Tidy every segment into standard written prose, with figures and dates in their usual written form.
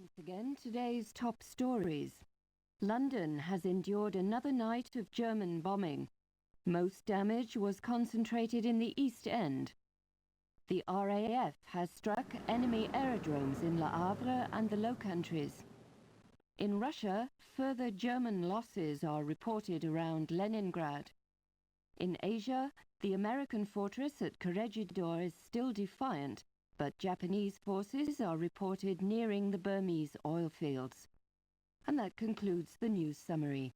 Once again, today's top stories. London has endured another night of German bombing. Most damage was concentrated in the East End. The RAF has struck enemy aerodromes in Le Havre and the Low Countries. In Russia, further German losses are reported around Leningrad. In Asia, the American fortress at Corregidor is still defiant, but Japanese forces are reported nearing the Burmese oil fields. And that concludes the news summary.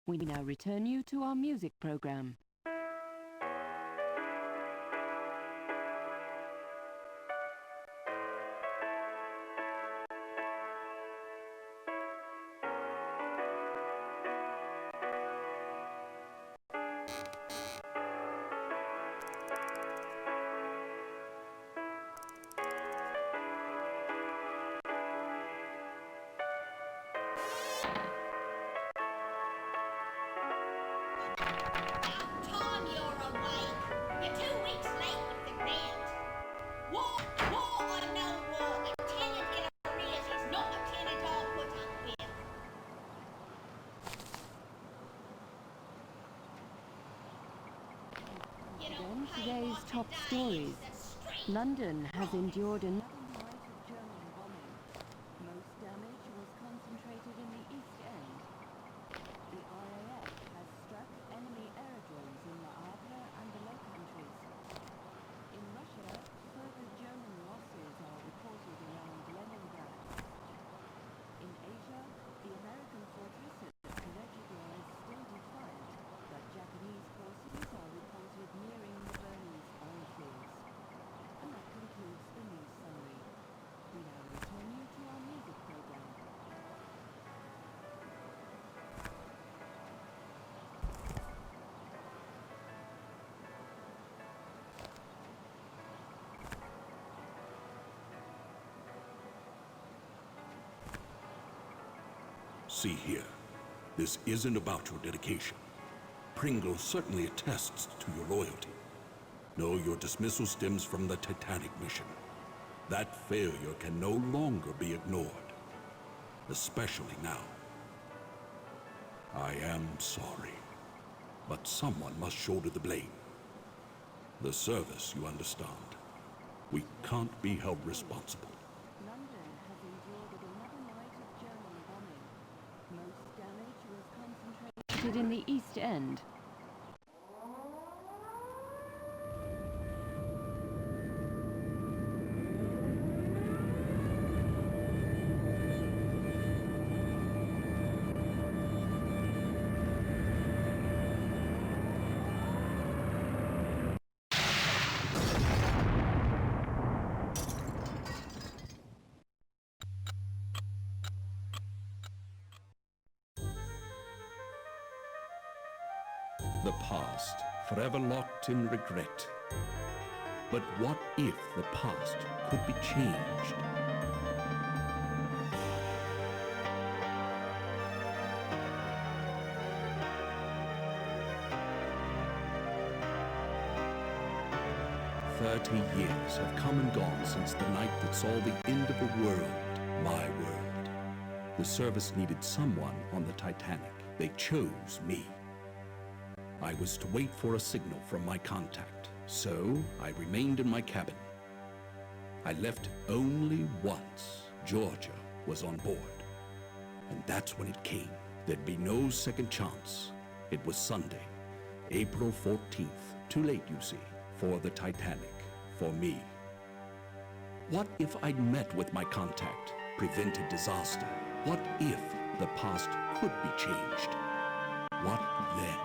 We now return you to our music program. Then today's top stories. London has endured another night of German bombing. Most damage was concentrated in the East End. The RAF has struck enemy aerodromes in Le Havre and the Low Countries. In Russia, further German losses are reported around Leningrad. In Asia, the American fortress at Corregidor is still defiant, but Japanese forces are reported nearing the Burmese oil fields. And that concludes the news summary. We now return you to our music program. See here, this isn't about your dedication. Pringle certainly attests to your loyalty. No, your dismissal stems from the Titanic mission. That failure can no longer be ignored, especially now. I am sorry, but someone must shoulder the blame. The service, you understand. We can't be held responsible. London has endured another night of German bombing. Most damage was concentrated in the East End. The past, forever locked in regret. But what if the past could be changed? "30 years have come and gone since the night that saw the end of a world, my world. The service needed someone on the Titanic. They chose me. I was to wait for a signal from my contact, so I remained in my cabin. I left only once Georgia was on board. And that's when it came. There'd be no second chance. It was Sunday, April 14th. Too late, you see, for the Titanic, for me. What if I'd met with my contact, prevented disaster? What if the past could be changed? What then?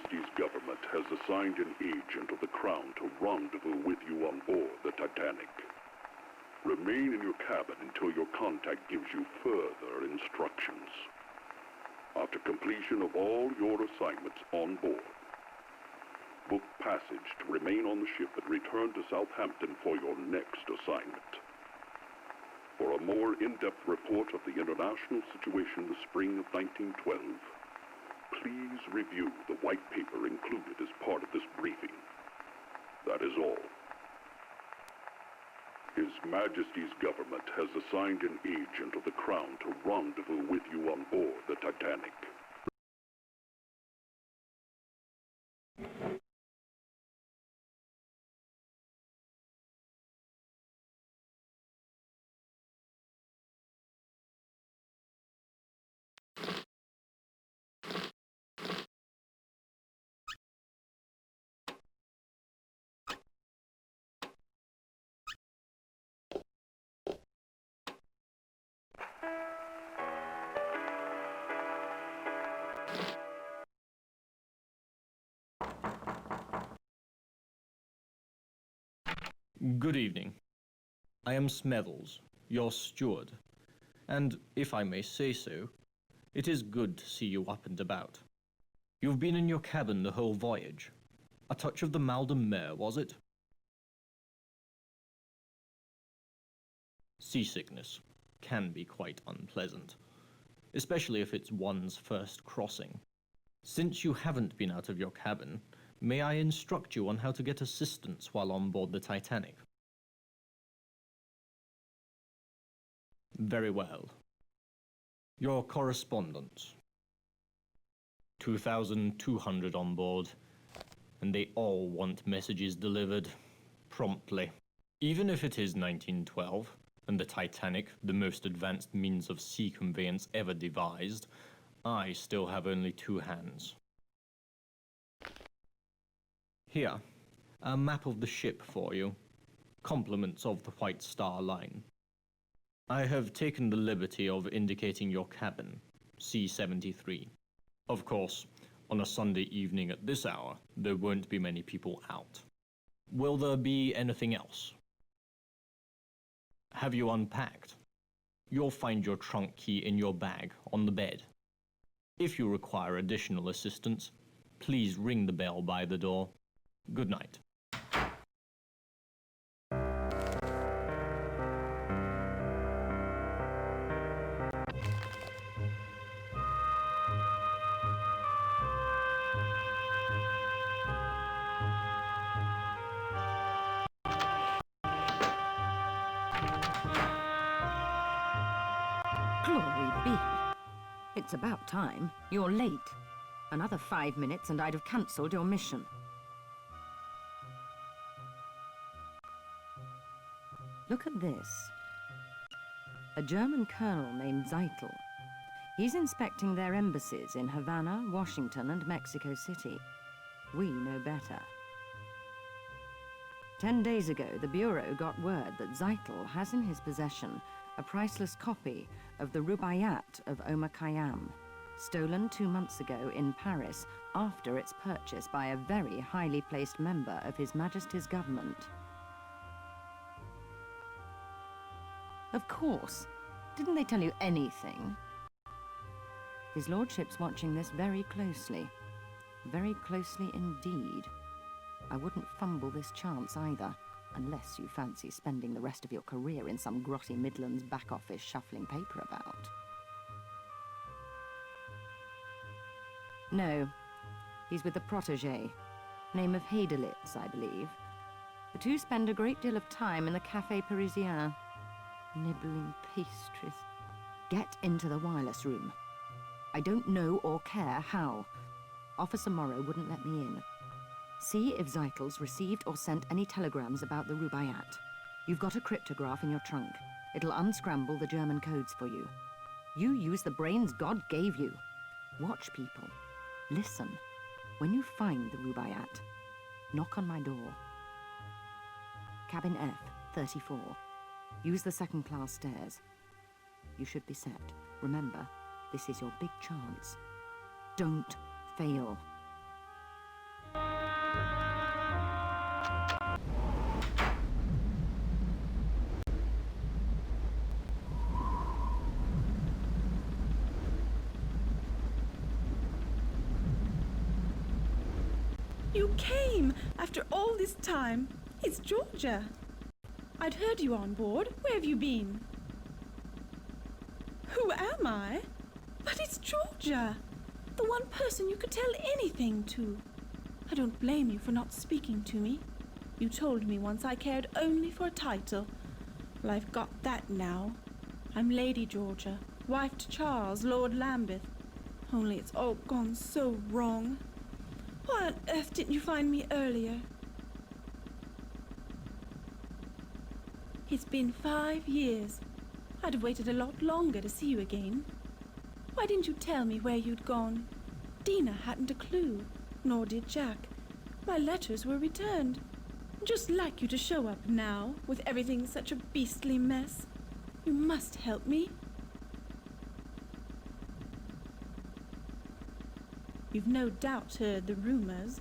Majesty's government has assigned an agent of the Crown to rendezvous with you on board the Titanic. Remain in your cabin until your contact gives you further instructions. After completion of all your assignments on board, book passage to remain on the ship and return to Southampton for your next assignment. For a more in-depth report of the international situation in the spring of 1912, please review the white paper included as part of this briefing. That is all. His Majesty's government has assigned an agent of the Crown to rendezvous with you on board the Titanic. Good evening. I am Smethels, your steward, and, if I may say so, it is good to see you up and about. You've been in your cabin the whole voyage. A touch of the mal de mer, was it? Seasickness can be quite unpleasant, especially if it's one's first crossing. Since you haven't been out of your cabin, may I instruct you on how to get assistance while on board the Titanic? Very well. Your correspondence. 2,200 on board, and they all want messages delivered promptly. Even if it is 1912, and the Titanic, the most advanced means of sea conveyance ever devised, I still have only two hands. Here, a map of the ship for you. Compliments of the White Star Line. I have taken the liberty of indicating your cabin, C-73. Of course, on a Sunday evening at this hour, there won't be many people out. Will there be anything else? Have you unpacked? You'll find your trunk key in your bag on the bed. If you require additional assistance, please ring the bell by the door. Good night. Glory be. It's about time. You're late. Another 5 minutes and I'd have cancelled your mission. Look at this. A German colonel named Zeitel. He's inspecting their embassies in Havana, Washington, and Mexico City. We know better. 10 days ago, the Bureau got word that Zeitel has in his possession a priceless copy of the Rubaiyat of Omar Khayyam, stolen 2 months ago in Paris after its purchase by a very highly placed member of His Majesty's government. Of course, Didn't they tell you anything? His lordship's watching this very closely. Very closely indeed. I wouldn't fumble this chance either, unless you fancy spending the rest of your career in some grotty Midlands back office shuffling paper about. No, he's with a protégé, name of Heidelitz, I believe. The two spend a great deal of time in the Café Parisien, nibbling pastries. Get into the wireless room. I don't know or care how. Officer Morrow wouldn't let me in. See if Zeitel's received or sent any telegrams about the Rubaiyat. You've got a cryptograph in your trunk. It'll unscramble the German codes for you. You use the brains God gave you. Watch people. Listen. When you find the Rubaiyat, knock on my door. Cabin F, 34. Use the second-class stairs. You should be set. Remember, this is your big chance. Don't fail. You came after all this time. It's Georgia. I'd heard you on board. Where have you been? Who am I? But it's Georgia. The one person you could tell anything to. I don't blame you for not speaking to me. You told me once I cared only for a title. Well, I've got that now. I'm Lady Georgia, wife to Charles, Lord Lambeth. Only it's all gone so wrong. Why on earth didn't you find me earlier? It's been 5 years. I'd have waited a lot longer to see you again. Why didn't you tell me where you'd gone? Dina hadn't a clue, nor did Jack. My letters were returned. Just like you to show up now, with everything such a beastly mess. You must help me. You've no doubt heard the rumors.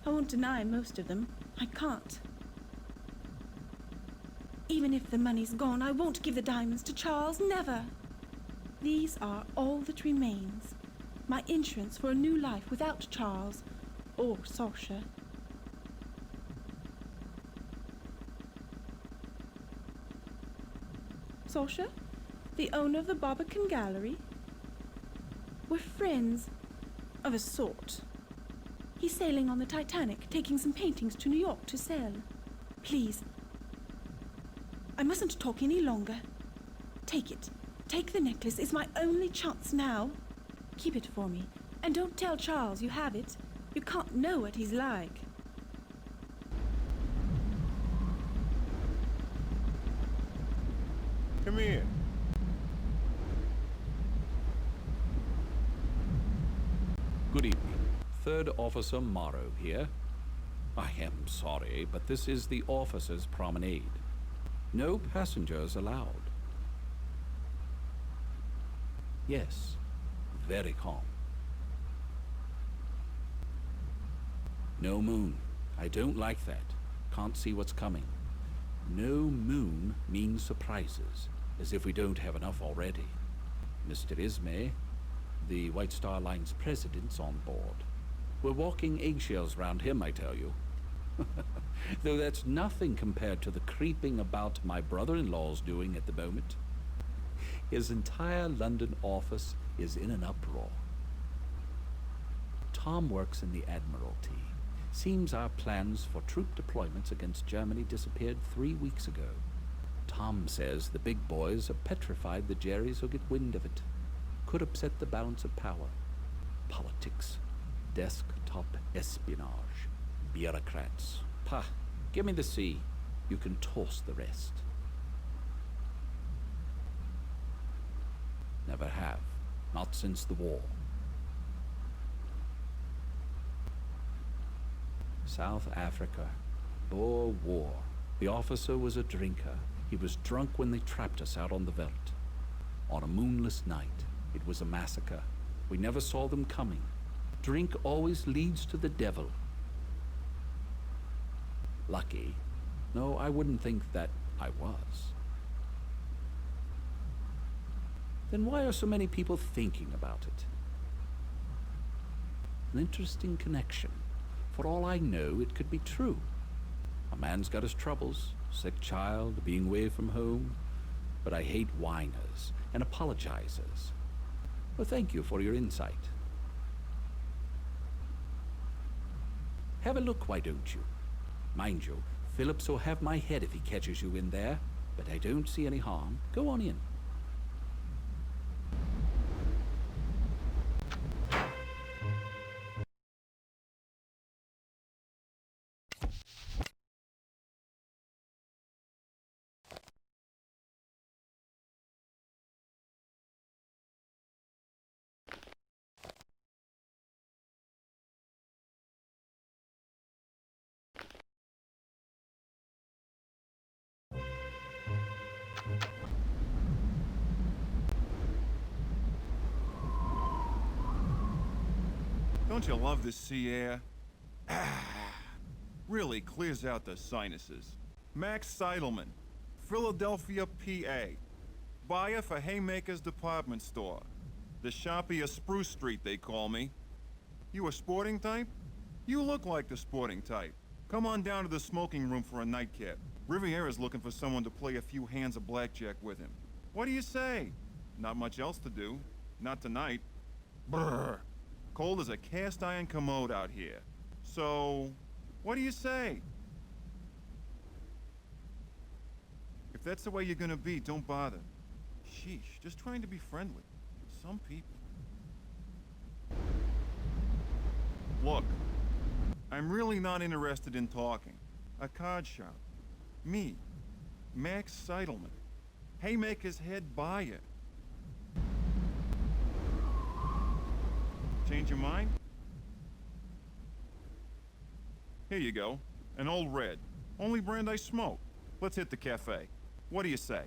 I won't deny most of them. I can't. Even if the money's gone, I won't give the diamonds to Charles, never. These are all that remains. My insurance for a new life without Charles or Saoirse. Saoirse, the owner of the Barbican Gallery. We're friends. Of a sort. He's sailing on the Titanic, taking some paintings to New York to sell. Please. I mustn't talk any longer. Take it. Take the necklace. It's my only chance now. Keep it for me. And don't tell Charles you have it. You can't know what he's like. Come here. Good evening. Third Officer Morrow here. I am sorry, but this is the officers' promenade. No passengers allowed. Yes, very calm. No moon. I don't like that. Can't see what's coming. No moon means surprises, as if we don't have enough already. Mr. Ismay, the White Star Line's president's on board. We're walking eggshells round him, I tell you. Though that's nothing compared to the creeping about my brother-in-law's doing at the moment. His entire London office is in an uproar. Tom works in the Admiralty. Seems our plans for troop deployments against Germany disappeared 3 weeks ago. Tom says the big boys are petrified the Jerrys will get wind of it. Could upset the balance of power. Politics. Desktop espionage. Bureaucrats. Pah, give me the sea. You can toss the rest. Never have. Not since the war. South Africa. Boer War. The officer was a drinker. He was drunk when they trapped us out on the veldt. On a moonless night, it was a massacre. We never saw them coming. Drink always leads to the devil. Lucky. No, I wouldn't think that I was. Then why are so many people thinking about it? An interesting connection. For all I know, it could be true. A man's got his troubles, sick child, being away from home. But I hate whiners and apologizers. Well, thank you for your insight. Have a look, why don't you? Mind you, Phillips will have my head if he catches you in there, but I don't see any harm. Go on in. Don't you love the sea air? Really clears out the sinuses. Max Seidelman, Philadelphia, PA. Buyer for Haymaker's department store. The Sharpie of Spruce Street, they call me. You a sporting type? You look like the sporting type. Come on down to the smoking room for a nightcap. Riviera's looking for someone to play a few hands of blackjack with him. What do you say? Not much else to do. Not tonight. Brrr. Cold as a cast iron commode out here. So, what do you say? If that's the way you're gonna be, don't bother. Sheesh, just trying to be friendly. Some people. Look, I'm really not interested in talking. A card shop. Me, Max Seidelman, Haymaker's head buyer. Change your mind? Here you go. An old red. Only brand I smoke. Let's hit the cafe. What do you say?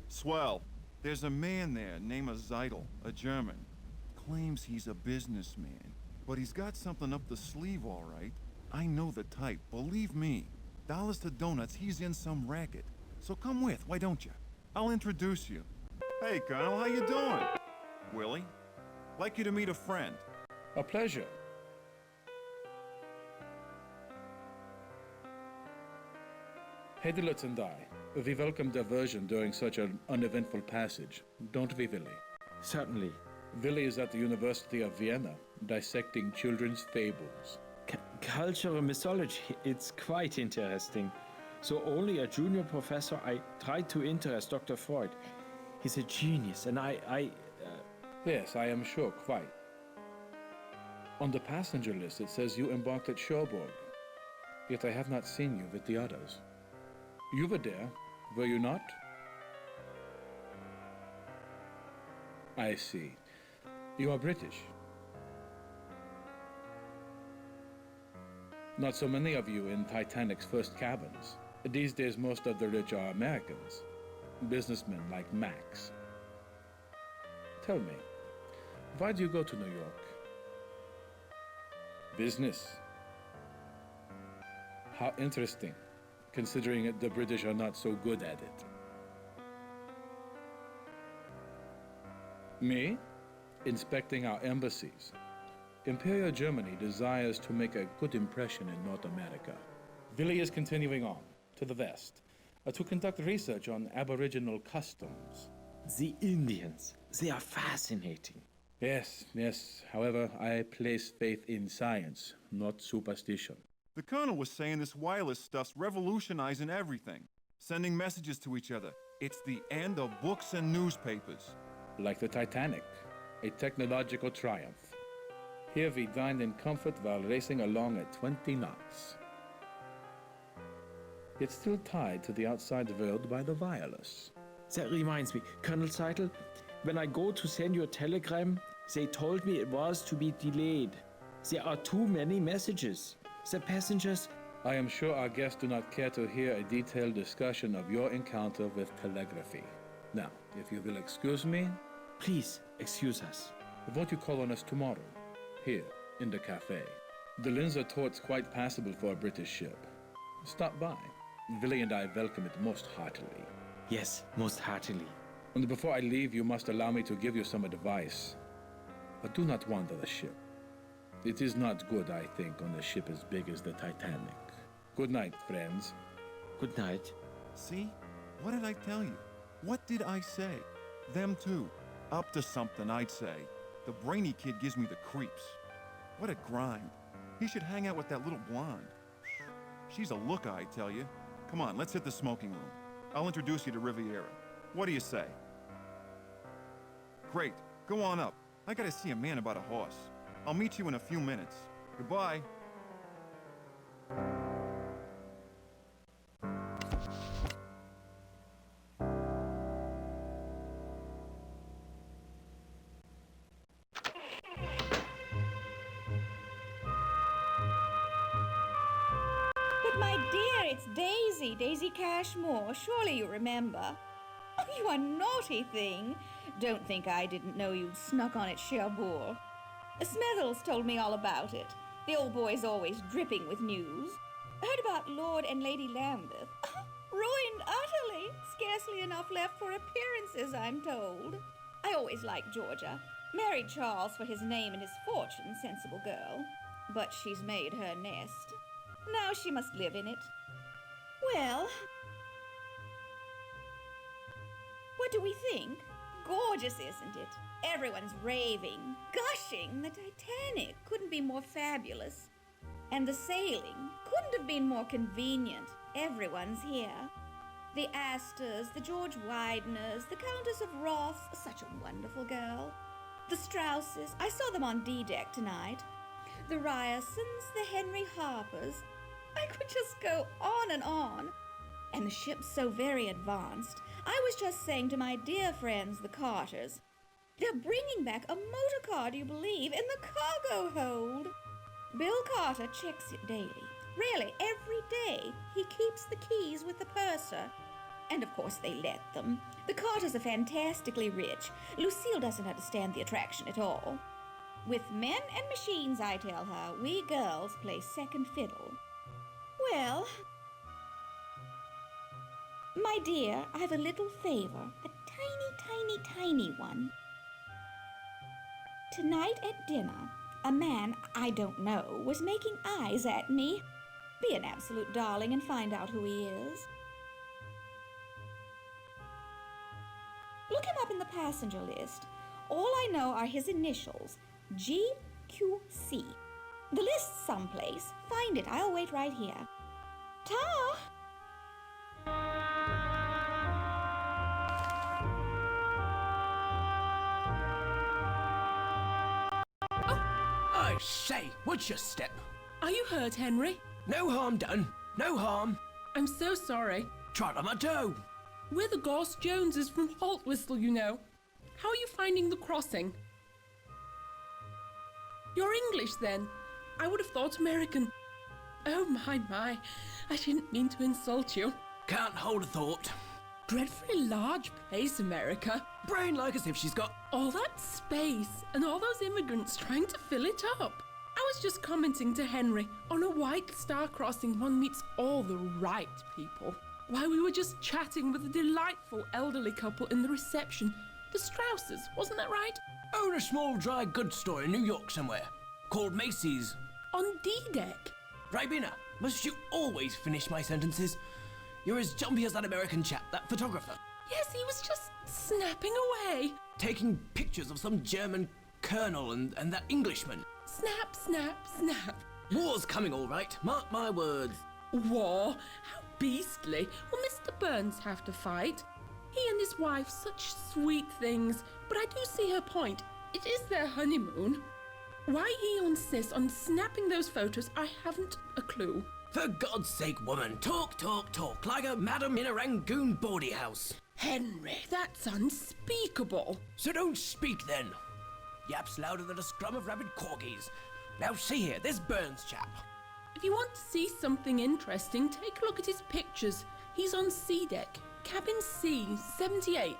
Swell. There's a man there named Zeidel, a German. Claims he's a businessman. But he's got something up the sleeve, all right. I know the type, believe me. Dollars to donuts, he's in some racket. So come with, why don't you? I'll introduce you. Hey, Colonel, how you doing? Willie, like you to meet a friend. A pleasure. Hedelitz and I, we welcome diversion during such an uneventful passage, don't we, Willie? Certainly. Willie is at the University of Vienna, dissecting children's fables. Cultural mythology, it's quite interesting. So only a junior professor, I tried to interest Dr. Freud. He's a genius, and Yes, I am sure, quite. On the passenger list it says you embarked at Cherbourg, yet I have not seen you with the others. You were there, were you not? I see. You are British. Not so many of you in Titanic's first cabins. These days most of the rich are Americans, businessmen like Max. Tell me, why do you go to New York? Business. How interesting, considering the British are not so good at it. Me? Inspecting our embassies. Imperial Germany desires to make a good impression in North America. Willie is continuing on, to the west, to conduct research on Aboriginal customs. the Indians, they are fascinating. Yes, yes. However, I place faith in science, not superstition. The Colonel was saying this wireless stuff's revolutionizing everything. Sending messages to each other. It's the end of books and newspapers. Like the Titanic, a technological triumph. Here we dined in comfort while racing along at 20 knots. Yet still tied to the outside world by the wireless. That reminds me, Colonel Seidel, when I go to send you a telegram, they told me it was to be delayed. There are too many messages. The passengers... I am sure our guests do not care to hear a detailed discussion of your encounter with telegraphy. Now, if you will excuse me... Please, excuse us. Won't you call on us tomorrow? Here, in the cafe. The Linzer Tort's quite passable for a British ship. Stop by. Willie and I welcome it most heartily. Yes, most heartily. And before I leave, you must allow me to give you some advice. But do not wander the ship. It is not good, I think, on a ship as big as the Titanic. Good night, friends. Good night. See? What did I tell you? What did I say? Them too. Up to something, I'd say. The brainy kid gives me the creeps. What a grind. He should hang out with that little blonde. She's a looker, I tell you. Come on, let's hit the smoking room. I'll introduce you to Riviera. What do you say? Great. Go on up. I gotta see a man about a horse. I'll meet you in a few minutes. Goodbye. But my dear, it's Daisy, Daisy Cashmore. Surely you remember. Oh, you a naughty thing. Don't think I didn't know you'd snuck on at Cherbourg. Smethels told me all about it. The old boy's always dripping with news. Heard about Lord and Lady Lambeth. Ruined utterly. Scarcely enough left for appearances, I'm told. I always liked Georgia. Married Charles for his name and his fortune, sensible girl. But she's made her nest. Now she must live in it. Well, what do we think? Gorgeous, isn't it? Everyone's raving, gushing. The Titanic couldn't be more fabulous. And the sailing couldn't have been more convenient. Everyone's here. The Astors, the George Wideners, the Countess of Ross, such a wonderful girl. The Strausses, I saw them on D-deck tonight. The Ryersons, the Henry Harpers. I could just go on and on. And the ship's so very advanced. I was just saying to my dear friends, the Carters, they're bringing back a motor car, do you believe, in the cargo hold. Bill Carter checks it daily. Really, every day. He keeps the keys with the purser. And of course they let them. The Carters are fantastically rich. Lucille doesn't understand the attraction at all. With men and machines, I tell her, we girls play second fiddle. Well, my dear, I have a little favor, a tiny one. Tonight at dinner, a man I don't know was making eyes at me. Be an absolute darling and find out who he is. Look him up in the passenger list. All I know are his initials, GQC. The list's someplace. Find it. I'll wait right here. Ta! I say, what's your step? Are you hurt, Henry? No harm done. No harm. I'm so sorry. Trot on my toe. We're the Goss Joneses from Haltwhistle, you know. How are you finding the crossing? You're English, then? I would have thought American. Oh, my. I didn't mean to insult you. Can't hold a thought. Dreadfully large place, America. Brain like as if she's got... All that space and all those immigrants trying to fill it up. I was just commenting to Henry, on a White Star crossing one meets all the right people. While we were just chatting with a delightful elderly couple in the reception. The Strausses, wasn't that right? Own a small dry goods store in New York somewhere. Called Macy's. On D-deck. Ribena, must you always finish my sentences? You're as jumpy as that American chap, that photographer. Yes, he was just snapping away. Taking pictures of some German colonel and that Englishman. Snap, snap, snap. War's coming all right, mark my words. War? How beastly. Will Mr. Burns have to fight? He and his wife, such sweet things. But I do see her point. It is their honeymoon. Why he insists on snapping those photos, I haven't a clue. For God's sake, woman, talk, like a madam in a Rangoon bawdy house. Henry, that's unspeakable. So don't speak then. Yaps louder than a scrum of rabid corgis. Now see here, this Burns chap. If you want to see something interesting, take a look at his pictures. He's on C deck, cabin C, 78.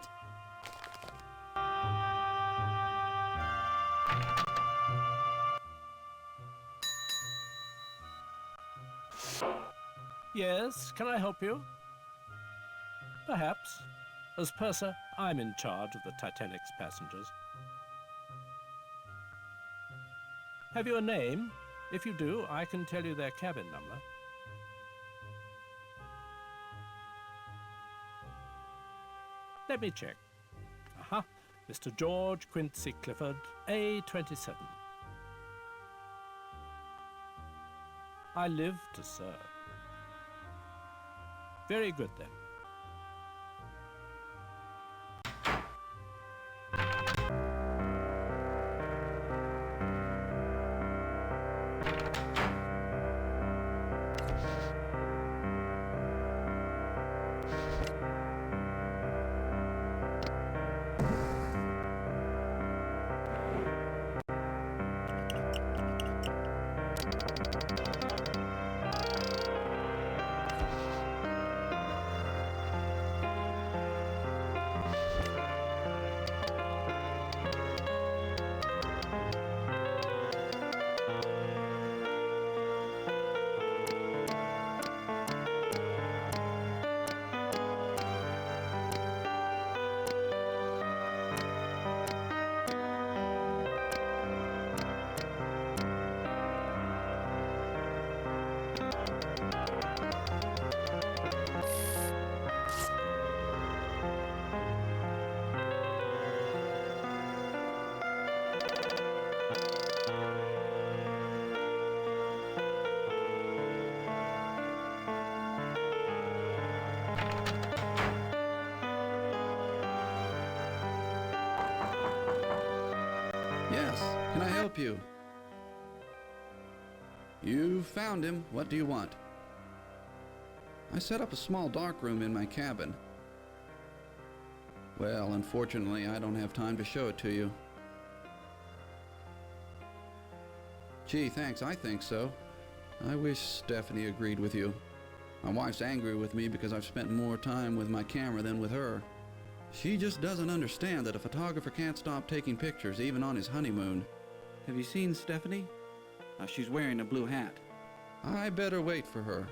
Yes, can I help you? Perhaps. As purser, I'm in charge of the Titanic's passengers. Have you a name? If you do, I can tell you their cabin number. Let me check. Aha, Mr. George Quincy Clifford, A27. I live to serve. Very good, then. Yes, can I help you? You found him. What do you want? I set up a small darkroom in my cabin. Well, unfortunately, I don't have time to show it to you. Gee, thanks, I think so. I wish Stephanie agreed with you. My wife's angry with me because I've spent more time with my camera than with her. She just doesn't understand that a photographer can't stop taking pictures even on his honeymoon. Have you seen Stephanie? She's wearing a blue hat. I better wait for her.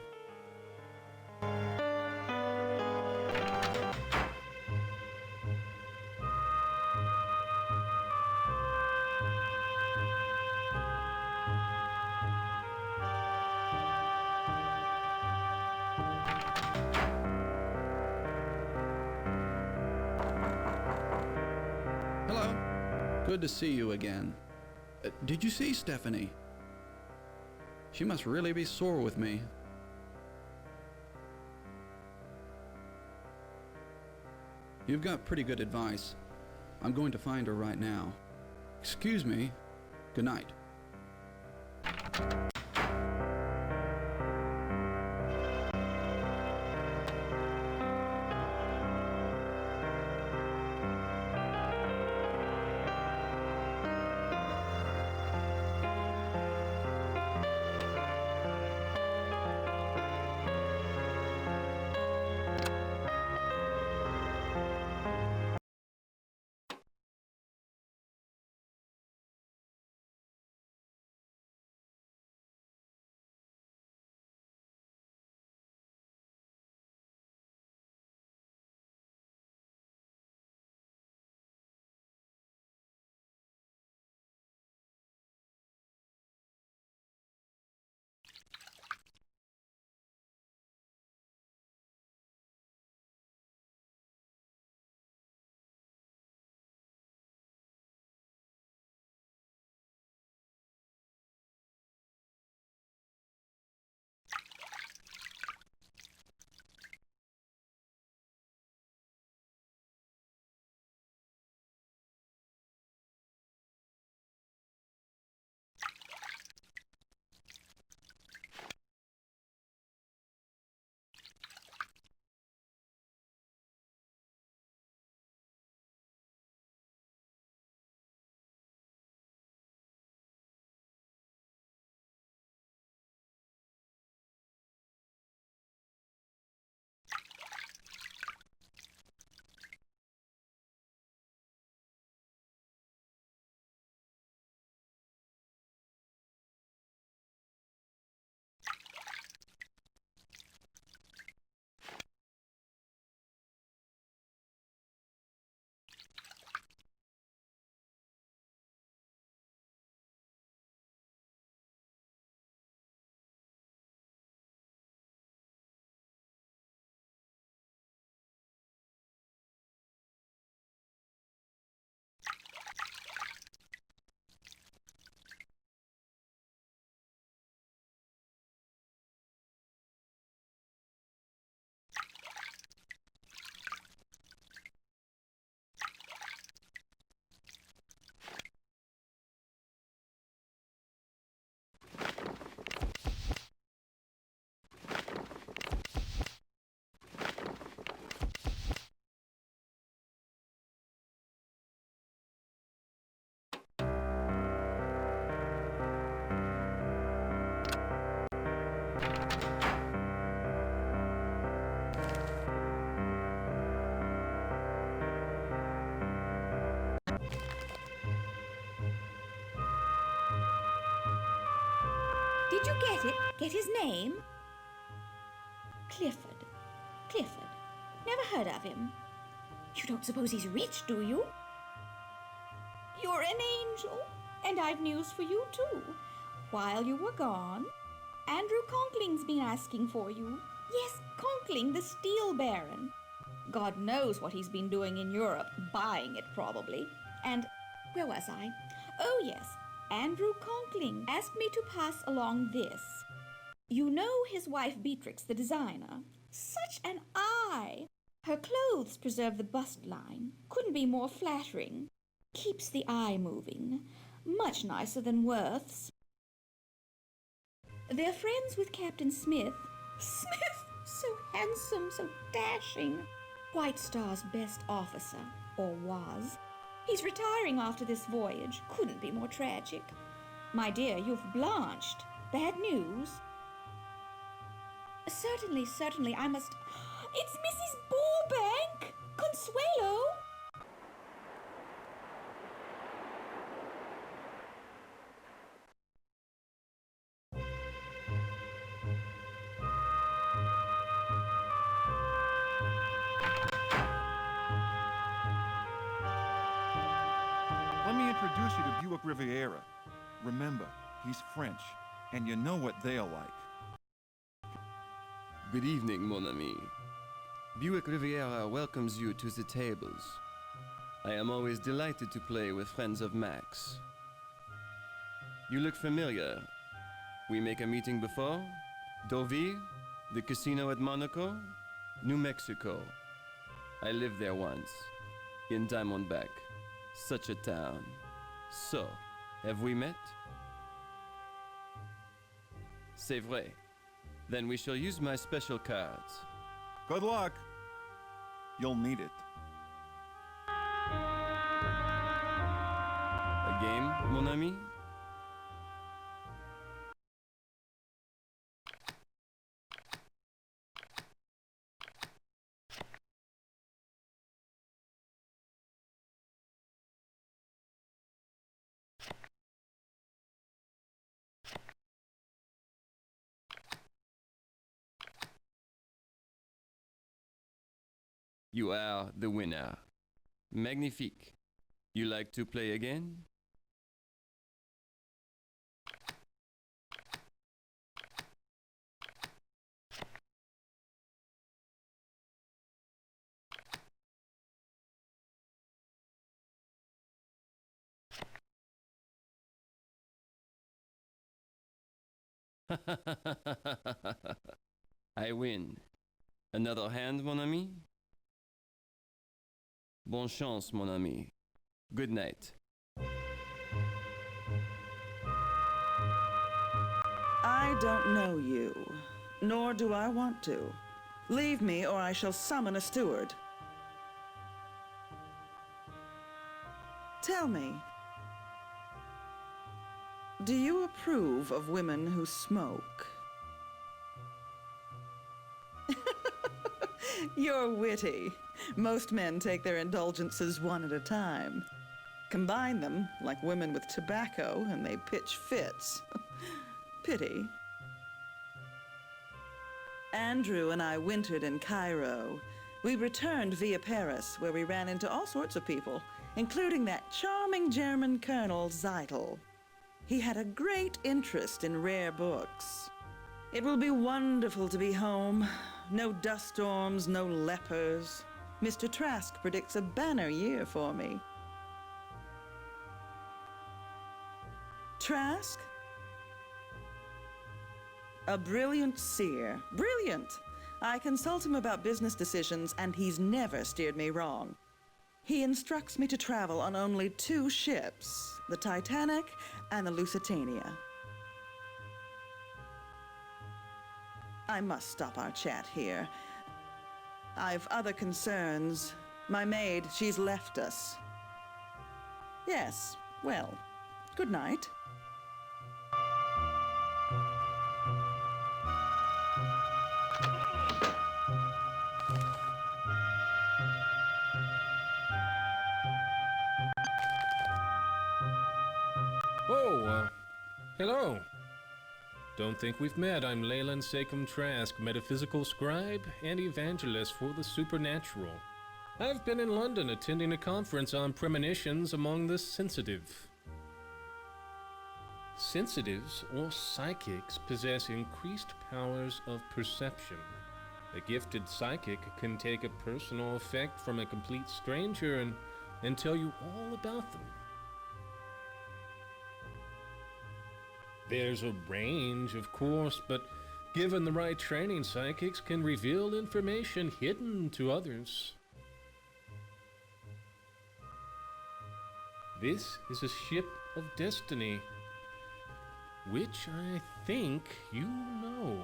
Hello. Good to see you again. Did you see Stephanie? She must really be sore with me. You've got pretty good advice. I'm going to find her right now. Excuse me. Good night. Did you get it? Get his name? Clifford. Clifford. Never heard of him. You don't suppose he's rich, do you? You're an angel, and I've news for you, too. While you were gone, Andrew Conkling's been asking for you. Yes, Conkling, the Steel Baron. God knows what he's been doing in Europe, buying it probably. And where was I? Oh, yes, Andrew Conkling asked me to pass along this. You know his wife Beatrix, the designer? Such an eye! Her clothes preserve the bust line. Couldn't be more flattering. Keeps the eye moving. Much nicer than Worth's. They're friends with Captain Smith. Smith! So handsome, so dashing. White Star's best officer, or was. He's retiring after this voyage. Couldn't be more tragic. My dear, you've blanched. Bad news? Certainly, certainly, I must... It's Mrs. Burbank! Consuelo! Let me introduce you to Buick Riviera. Remember, he's French, and you know what they're like. Good evening, mon ami. Buick Riviera welcomes you to the tables. I am always delighted to play with friends of Max. You look familiar. We make a meeting before? Deauville? The casino at Monaco? New Mexico. I lived there once. In Diamondback. Such a town. So, have we met? C'est vrai. Then we shall use my special cards. Good luck. You'll need it. A game, mon ami? You are the winner. Magnifique. You like to play again? I win. Another hand, mon ami? Bonne chance, mon ami. Good night. I don't know you, nor do I want to. Leave me or I shall summon a steward. Tell me, do you approve of women who smoke? You're witty. Most men take their indulgences one at a time. Combine them, like women with tobacco, and they pitch fits. Pity. Andrew and I wintered in Cairo. We returned via Paris, where we ran into all sorts of people, including that charming German Colonel Zeitel. He had a great interest in rare books. It will be wonderful to be home. No dust storms, no lepers. Mr. Trask predicts a banner year for me. Trask? A brilliant seer. Brilliant! I consult him about business decisions, and he's never steered me wrong. He instructs me to travel on only 2 ships, the Titanic and the Lusitania. I must stop our chat here. I've other concerns. My maid, she's left us. Yes, well, good night. Oh, hello. Don't think we've met. I'm Leyland Sekum Trask, metaphysical scribe and evangelist for the supernatural. I've been in London attending a conference on premonitions among the sensitive. Sensitives, or psychics, possess increased powers of perception. A gifted psychic can take a personal effect from a complete stranger and tell you all about them. There's a range, of course, but given the right training, psychics can reveal information hidden to others. This is a ship of destiny, which I think you know.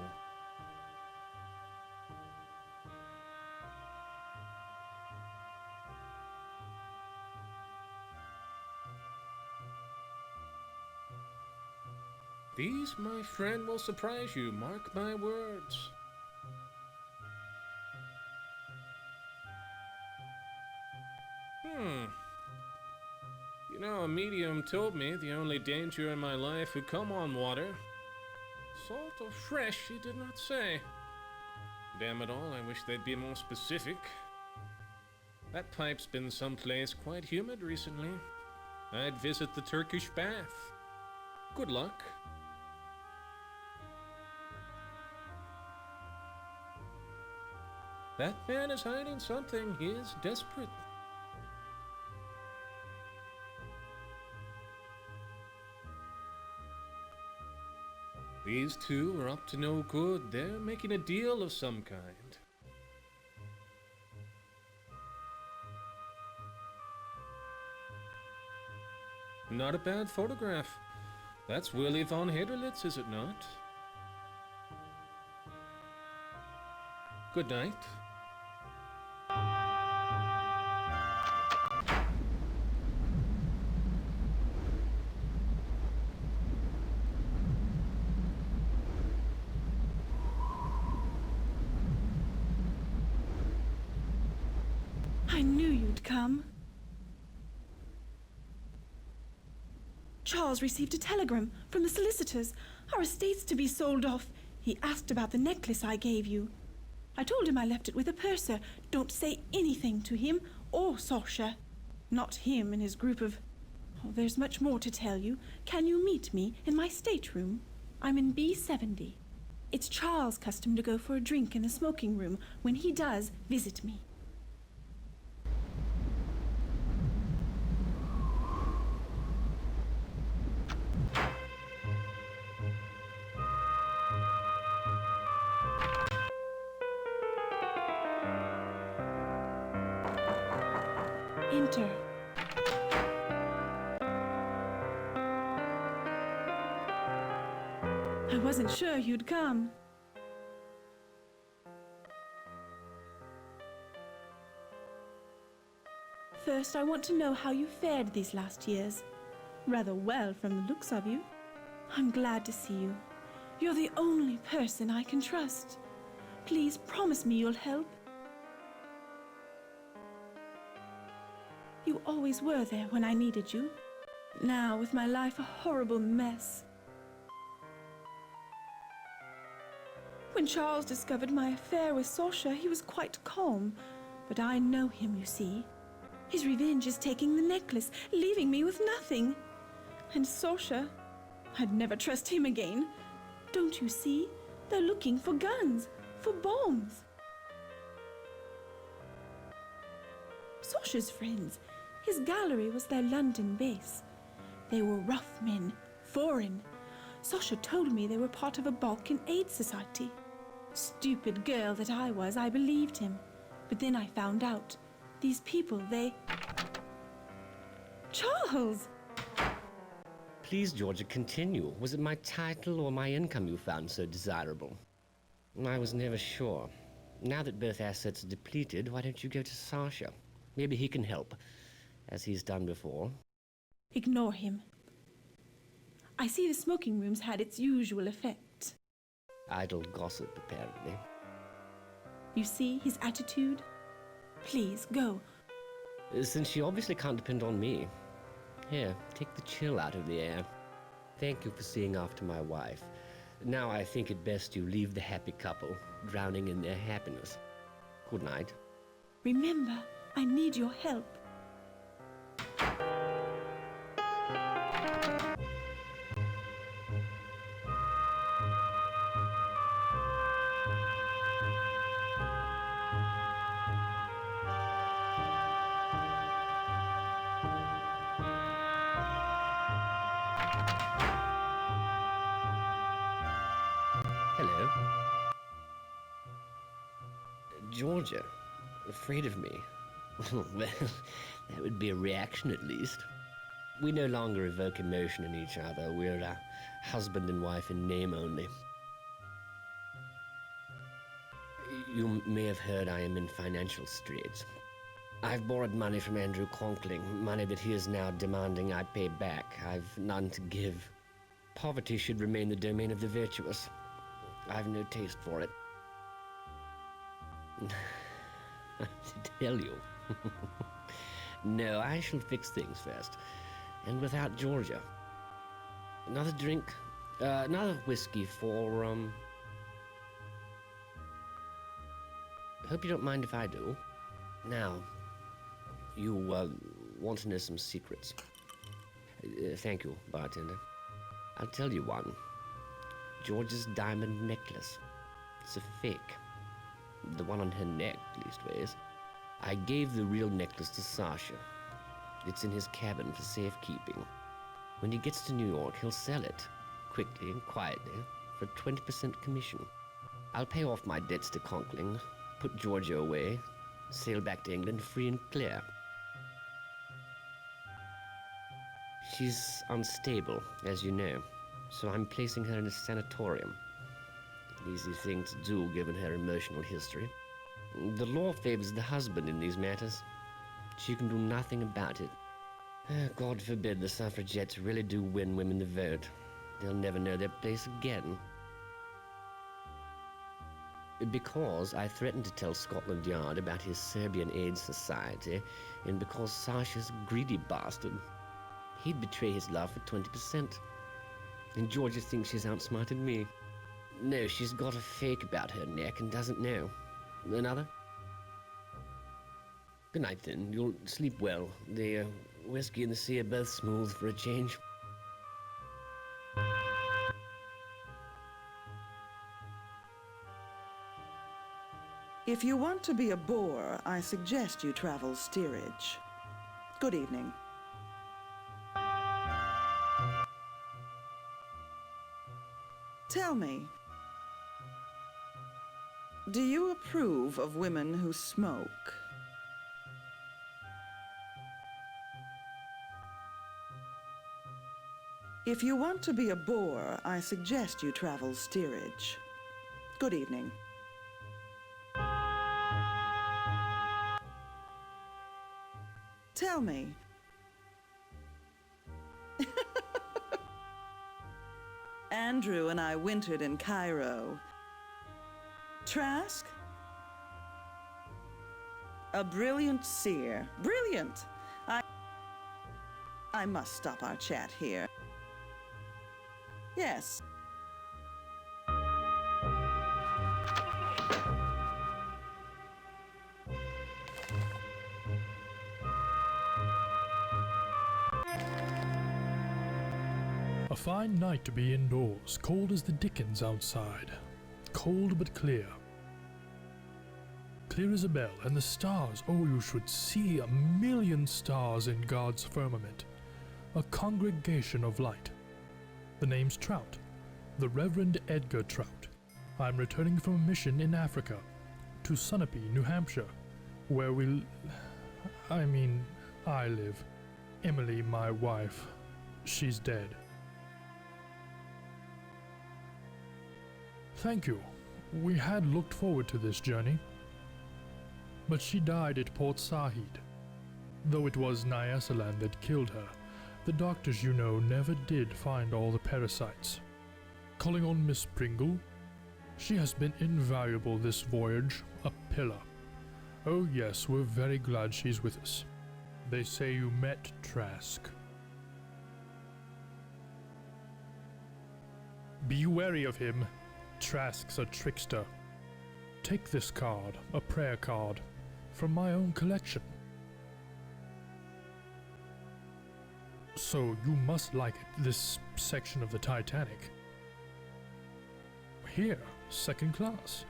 These, my friend, will surprise you, mark my words. You know, a medium told me the only danger in my life would come on water. Salt or fresh, he did not say. Damn it all, I wish they'd be more specific. That pipe's been someplace quite humid recently. I'd visit the Turkish bath. Good luck. That man is hiding something. He is desperate. These two are up to no good. They're making a deal of some kind. Not a bad photograph. That's Willy von Hederlitz, is it not? Good night. I knew you'd come. Charles received a telegram from the solicitors. Our estate's to be sold off. He asked about the necklace I gave you. I told him I left it with a purser. Don't say anything to him or Sasha. Not him and his group of... Oh, there's much more to tell you. Can you meet me in my stateroom? I'm in B70. It's Charles' custom to go for a drink in the smoking room. When he does, visit me. Enter. I wasn't sure you'd come. First, I want to know how you fared these last years. Rather well from the looks of you. I'm glad to see you. You're the only person I can trust. Please promise me you'll help. You always were there when I needed you. Now, with my life a horrible mess. When Charles discovered my affair with Sasha, he was quite calm. But I know him, you see. His revenge is taking the necklace, leaving me with nothing. And Sasha, I'd never trust him again. Don't you see? They're looking for guns, for bombs. Sasha's friends. His gallery was their London base. They were rough men, foreign. Sasha told me they were part of a Balkan aid society. Stupid girl that I was, I believed him. But then I found out. These people, they... Charles! Please, Georgia, continue. Was it my title or my income you found so desirable? I was never sure. Now that both assets are depleted, why don't you go to Sasha? Maybe he can help, as he's done before. Ignore him. I see the smoking room's had its usual effect. Idle gossip, apparently. You see his attitude? Please, go. Since you obviously can't depend on me, here, take the chill out of the air. Thank you for seeing after my wife. Now I think it best you leave the happy couple drowning in their happiness. Good night. Remember, I need your help. Hello. Georgia, afraid of me? Well, that would be a reaction at least. We no longer evoke emotion in each other. We're a husband and wife in name only. You may have heard I am in financial straits. I've borrowed money from Andrew Conkling, money that he is now demanding I pay back. I've none to give. Poverty should remain the domain of the virtuous. I've no taste for it. I tell you. No, I shall fix things first. And without Georgia. Another drink? Another whiskey for, Hope you don't mind if I do. Now, you, want to know some secrets. Thank you, bartender. I'll tell you one. George's diamond necklace. It's a fake. The one on her neck, leastways. I gave the real necklace to Sasha. It's in his cabin for safekeeping. When he gets to New York, he'll sell it, quickly and quietly, for 20% commission. I'll pay off my debts to Conkling, put Georgia away, sail back to England free and clear. She's unstable, as you know, so I'm placing her in a sanatorium. An easy thing to do, given her emotional history. The law favors the husband in these matters. She can do nothing about it. God forbid the suffragettes really do win women the vote. They'll never know their place again. Because I threatened to tell Scotland Yard about his Serbian Aid Society, and because Sasha's a greedy bastard, he'd betray his love for 20%. And Georgia thinks she's outsmarted me. No, she's got a fake about her neck and doesn't know. Another? Good night, then. You'll sleep well. The whiskey and the sea are both smooth for a change. If you want to be a bore, I suggest you travel steerage. Good evening. Tell me, do you approve of women who smoke? If you want to be a bore, I suggest you travel steerage. Good evening. Tell me. Andrew and I wintered in Cairo. Trask? A brilliant seer. Brilliant! I must stop our chat here. Yes. A fine night to be indoors, cold as the dickens outside. Cold but clear. Clear as a bell, and the stars, oh, you should see 1,000,000 stars in God's firmament. A congregation of light. The name's Trout, the Reverend Edgar Trout. I'm returning from a mission in Africa, to Sunapee, New Hampshire, where I live. Emily, my wife, she's dead. Thank you. We had looked forward to this journey. But she died at Port Said. Though it was Nyasaland that killed her, the doctors, you know, never did find all the parasites. Calling on Miss Pringle, she has been invaluable this voyage, a pillar. Oh yes, we're very glad she's with us. They say you met Trask. Be wary of him. Trask's a trickster. Take this card, a prayer card, from my own collection. So you must like it, this section of the Titanic. Here, second class.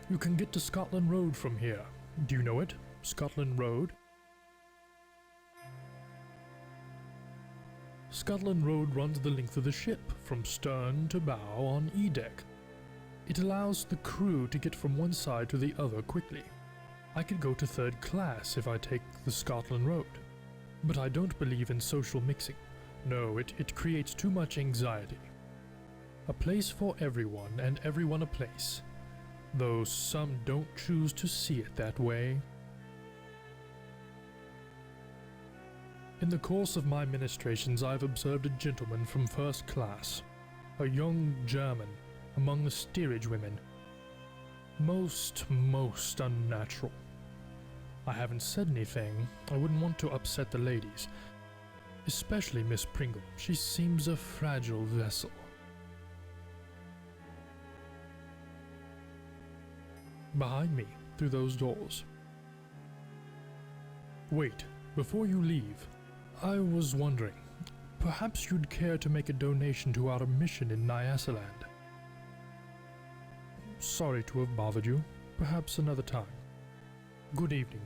You can get to Scotland Road from here. Do you know it? Scotland Road? Scotland Road runs the length of the ship, from stern to bow on E-deck. It allows the crew to get from one side to the other quickly. I could go to third class if I take the Scotland Road. But I don't believe in social mixing. No, it creates too much anxiety. A place for everyone, and everyone a place. Though some don't choose to see it that way. In the course of my ministrations, I've observed a gentleman from first class, a young German, among the steerage women. Most unnatural. I haven't said anything. I wouldn't want to upset the ladies. Especially Miss Pringle. She seems a fragile vessel. Behind me, through those doors. Wait, before you leave, I was wondering, perhaps you'd care to make a donation to our mission in Nyasaland. Sorry to have bothered you. Perhaps another time. Good evening.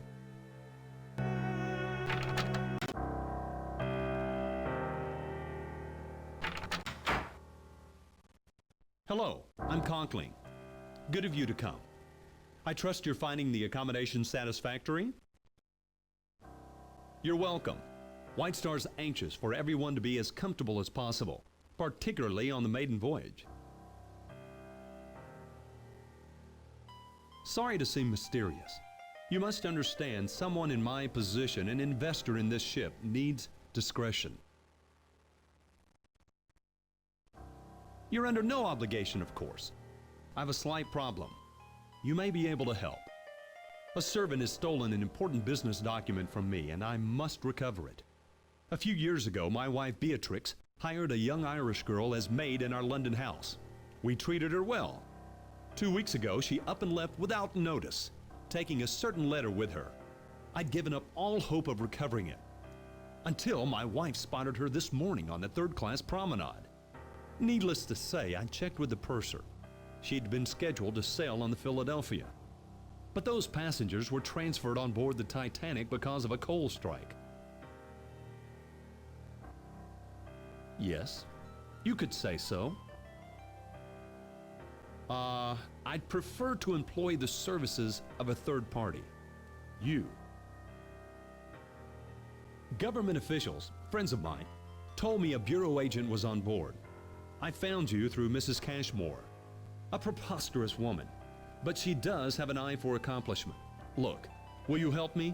Hello, I'm Conkling. Good of you to come. I trust you're finding the accommodation satisfactory? You're welcome. White Star's anxious for everyone to be as comfortable as possible, particularly on the maiden voyage. Sorry to seem mysterious. You must understand someone in my position, an investor in this ship, needs discretion. You're under no obligation, of course. I have a slight problem. You may be able to help. A servant has stolen an important business document from me, and I must recover it. A few years ago, my wife Beatrix hired a young Irish girl as maid in our London house. We treated her well. 2 weeks ago, she up and left without notice, taking a certain letter with her. I'd given up all hope of recovering it, until my wife spotted her this morning on the third-class promenade. Needless to say, I checked with the purser. She'd been scheduled to sail on the Philadelphia. But those passengers were transferred on board the Titanic because of a coal strike. Yes, you could say so. I'd prefer to employ the services of a third party. You. Government officials, friends of mine, told me a bureau agent was on board. I found you through Mrs. Cashmore. A preposterous woman, but she does have an eye for accomplishment. Look, will you help me?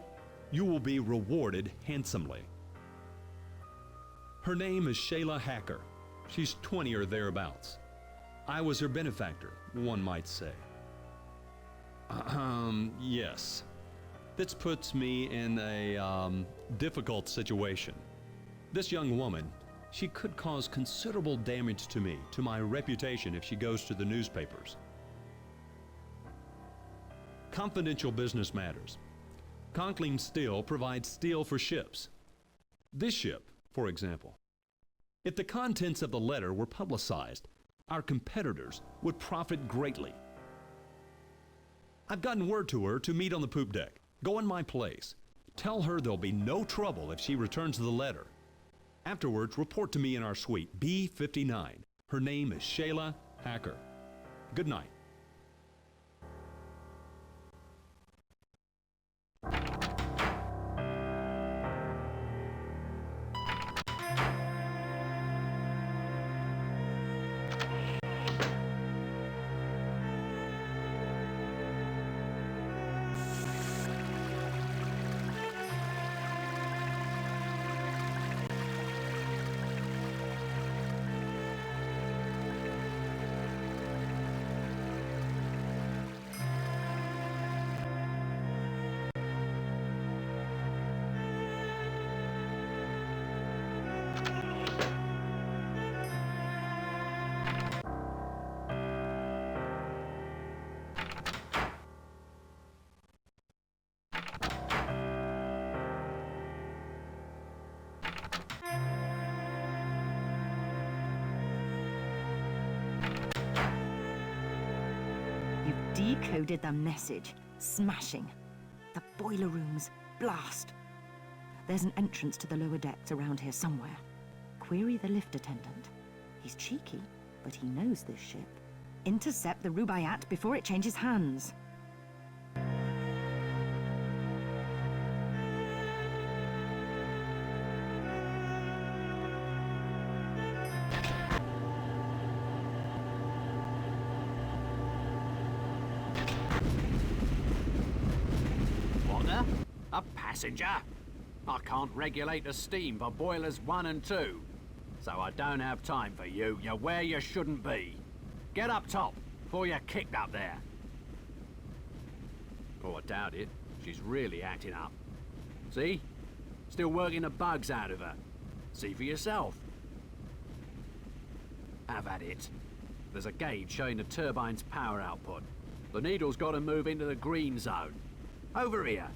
You will be rewarded handsomely. Her name is Shayla Hacker. She's 20 or thereabouts. I was her benefactor, one might say. Yes. This puts me in a, difficult situation. This young woman, she could cause considerable damage to me, to my reputation if she goes to the newspapers. Confidential business matters. Conkling Steel provides steel for ships. This ship, for example. If the contents of the letter were publicized, our competitors would profit greatly. I've gotten word to her to meet on the poop deck. Go in my place. Tell her there'll be no trouble if she returns the letter. Afterwards, report to me in our suite, B59. Her name is Shayla Hacker. Good night. decoded the message. Smashing. The boiler rooms. Blast. There's an entrance to the lower decks around here somewhere. Query the lift attendant. He's cheeky, but he knows this ship. Intercept the Rubaiyat before it changes hands. What? A passenger? I can't regulate the steam for boilers 1 and 2. So I don't have time for you. You're where you shouldn't be. Get up top before you're kicked up there. Oh, I doubt it. She's really acting up. See? Still working the bugs out of her. See for yourself. Have at it. There's a gauge showing the turbine's power output. The needle's got to move into the green zone. Over here.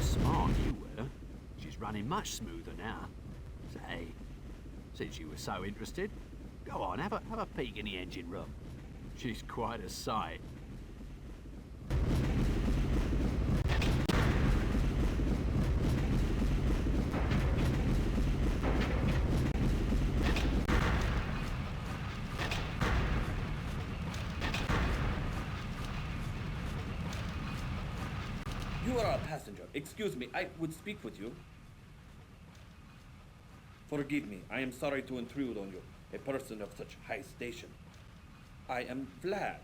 Smart you were. She's running much smoother now. Say, since you were so interested, go on, have a peek in the engine room. She's quite a sight. You are a passenger. Excuse me, I would speak with you. Forgive me, I am sorry to intrude on you, a person of such high station. I am Vlad.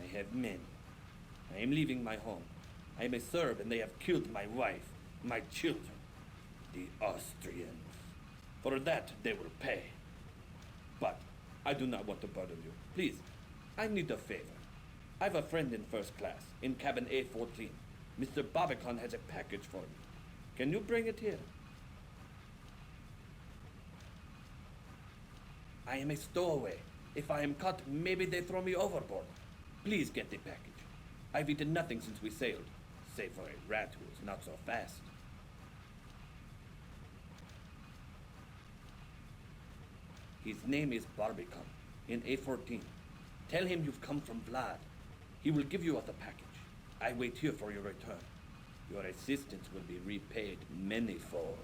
I have men. I am leaving my home. I am a Serb and they have killed my wife, my children, the Austrians. For that they will pay. But I do not want to burden you. Please, I need a favor. I have a friend in first class, in cabin A14. Mr. Barbican has a package for me. Can you bring it here? I am a stowaway. If I am caught, maybe they throw me overboard. Please get the package. I've eaten nothing since we sailed, save for a rat who is not so fast. His name is Barbican, in A14. Tell him you've come from Vlad. He will give you the package. I wait here for your return. Your assistance will be repaid manyfold.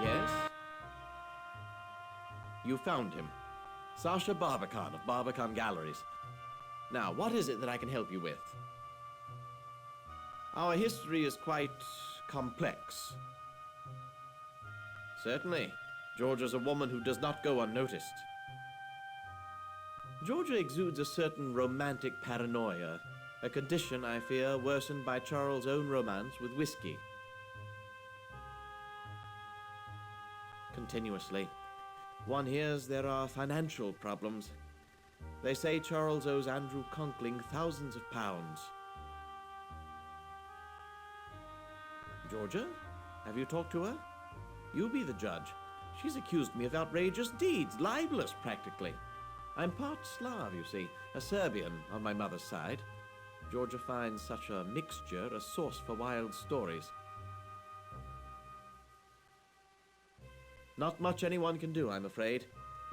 Yes? You found him. Sasha Barbican of Barbican Galleries. Now, what is it that I can help you with? Our history is quite complex. Certainly. Georgia's a woman who does not go unnoticed. Georgia exudes a certain romantic paranoia, a condition, I fear, worsened by Charles' own romance with whiskey. Continuously. One hears there are financial problems. They say Charles owes Andrew Conkling thousands of pounds. Georgia, have you talked to her? You be the judge. She's accused me of outrageous deeds, libelous practically. I'm part Slav, you see, a Serbian on my mother's side. Georgia finds such a mixture a source for wild stories. Not much anyone can do, I'm afraid.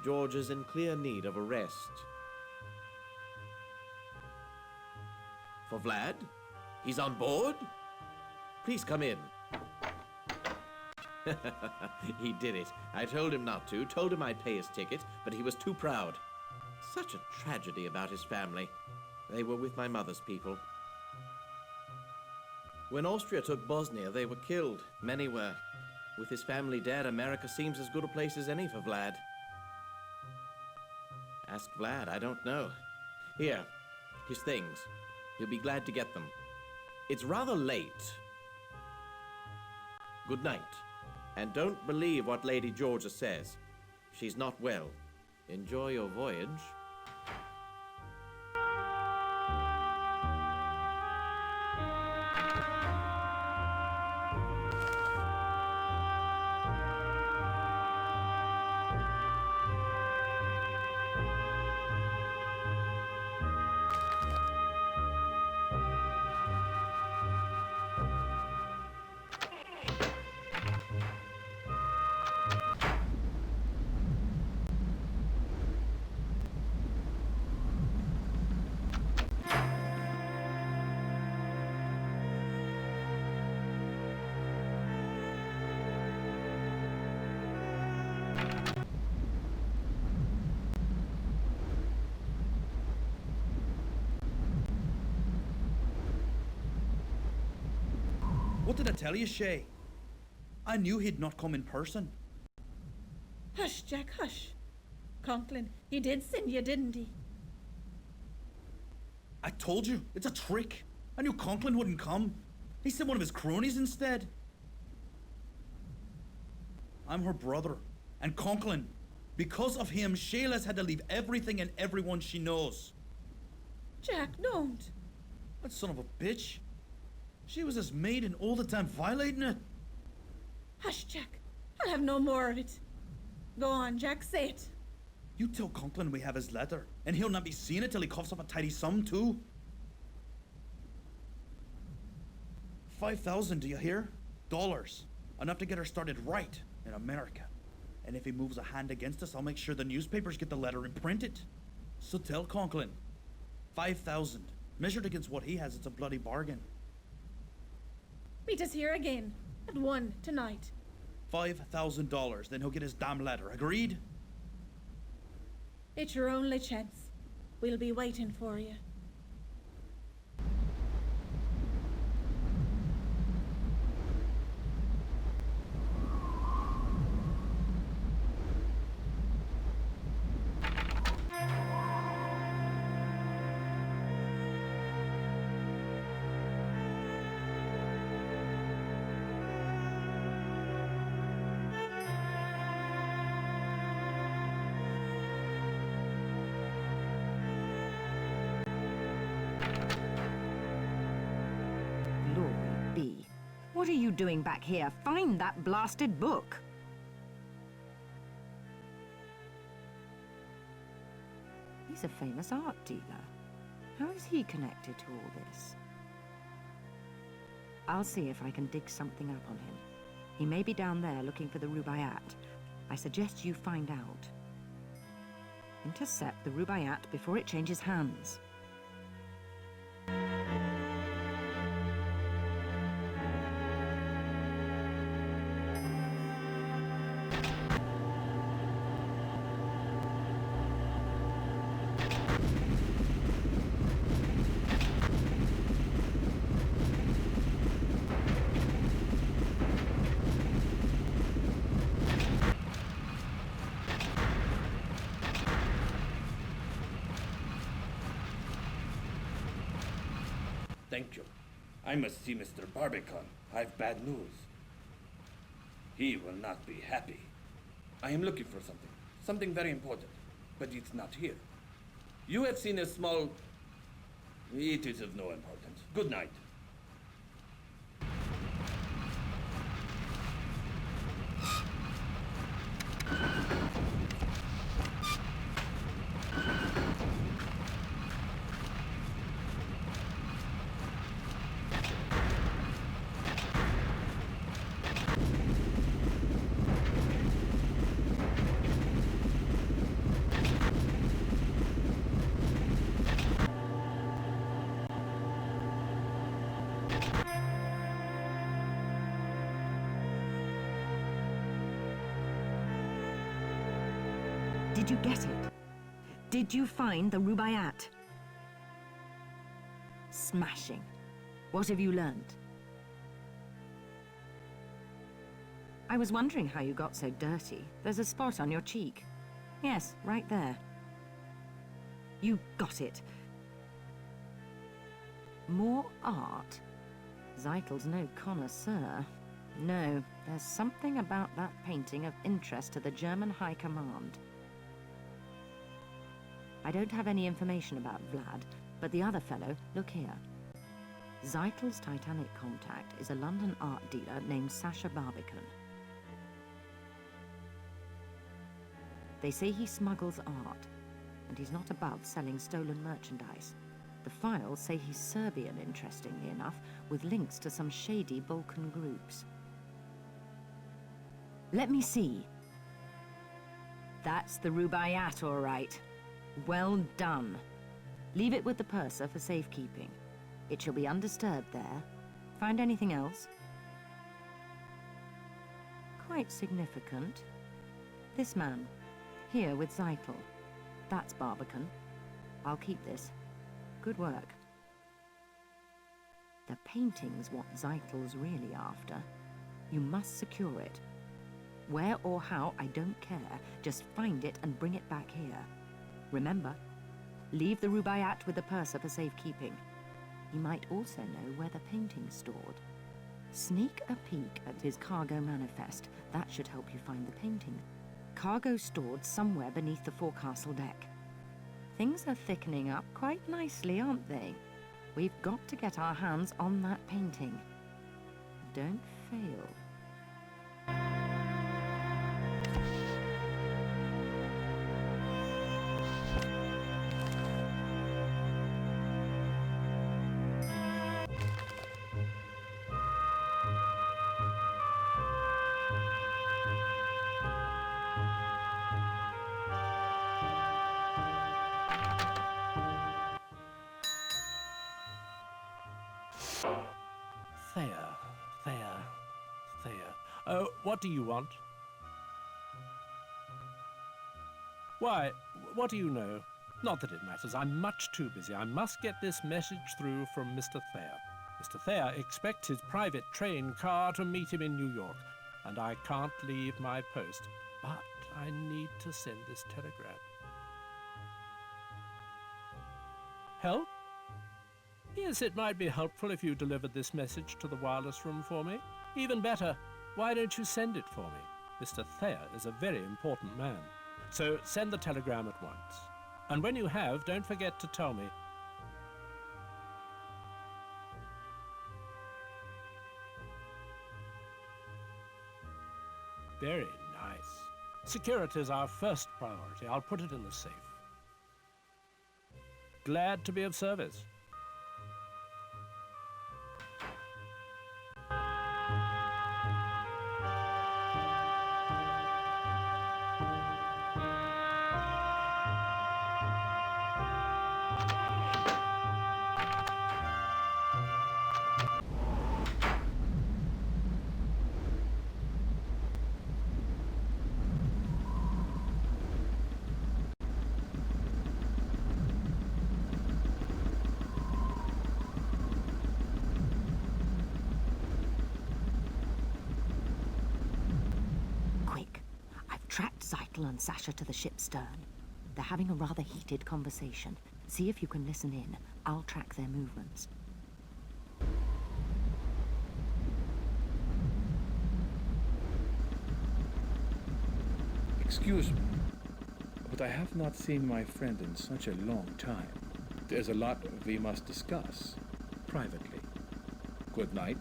George is in clear need of a rest. For Vlad? He's on board? Please come in. He did it. I told him not to, told him I'd pay his ticket, but he was too proud. Such a tragedy about his family. They were with my mother's people. When Austria took Bosnia, they were killed. Many were. With his family dead, America seems as good a place as any for Vlad. Ask Vlad, I don't know. Here, his things. He'll be glad to get them. It's rather late. Good night. And don't believe what Lady Georgia says. She's not well. Enjoy your voyage. What did I tell you, Shay? I knew he'd not come in person. Hush, Jack, hush. Conklin, he did send you, didn't he? I told you, it's a trick. I knew Conklin wouldn't come. He sent one of his cronies instead. I'm her brother, and Conklin. Because of him, Shayla's had to leave everything and everyone she knows. Jack, don't. That son of a bitch. She was his maid and all the time violating it. Hush, Jack. I'll have no more of it. Go on, Jack, say it. You tell Conklin we have his letter, and he'll not be seeing it till he coughs up a tidy sum, too. 5,000, do you hear? Dollars. Enough to get her started right in America. And if he moves a hand against us, I'll make sure the newspapers get the letter and print it. So tell Conklin. 5,000. Measured against what he has, it's a bloody bargain. Meet us here again, at 1 tonight. $5,000, then he'll get his damn letter. Agreed? It's your only chance. We'll be waiting for you. What are you doing back here? Find that blasted book. He's a famous art dealer. How is he connected to all this? I'll see if I can dig something up on him. He may be down there looking for the Rubaiyat. I suggest you find out. Intercept the Rubaiyat before it changes hands. Thank you. I must see Mr. Barbican. I've bad news. He will not be happy. I am looking for something. Something very important. But it's not here. You have seen a small... It is of no importance. Good night. Did you get it? Did you find the Rubaiyat? Smashing. What have you learned? I was wondering how you got so dirty. There's a spot on your cheek. Yes, right there. You got it. More art? Zeitel's no connoisseur. No, there's something about that painting of interest to the German High Command. I don't have any information about Vlad, but the other fellow, look here. Zeitel's Titanic contact is a London art dealer named Sasha Barbican. They say he smuggles art, and he's not above selling stolen merchandise. The files say he's Serbian, interestingly enough, with links to some shady Balkan groups. Let me see. That's the Rubaiyat, all right. Well done. Leave it with the purser for safekeeping. It shall be undisturbed there. Find anything else? Quite significant. This man, here with Zeitel. That's Barbican. I'll keep this. Good work. The painting's what Zeitel's really after. You must secure it. Where or how, I don't care. Just find it and bring it back here. Remember, leave the Rubaiyat with the purser for safekeeping. He might also know where the painting's stored. Sneak a peek at his cargo manifest. That should help you find the painting. Cargo stored somewhere beneath the forecastle deck. Things are thickening up quite nicely, aren't they? We've got to get our hands on that painting. Don't fail. Oh, what do you want? Why, what do you know? Not that it matters. I'm much too busy. I must get this message through from Mr. Thayer. Mr. Thayer expects his private train car to meet him in New York, and I can't leave my post. But I need to send this telegram. Help? Yes, it might be helpful if you delivered this message to the wireless room for me. Even better, why don't you send it for me? Mr. Thayer is a very important man. So send the telegram at once. And when you have, don't forget to tell me. Very nice. Security is our first priority. I'll put it in the safe. Glad to be of service. Tracked Zeitel and Sasha to the ship's stern. They're having a rather heated conversation. See if you can listen in. I'll track their movements. Excuse me, but I have not seen my friend in such a long time. There's a lot we must discuss, privately. Good night.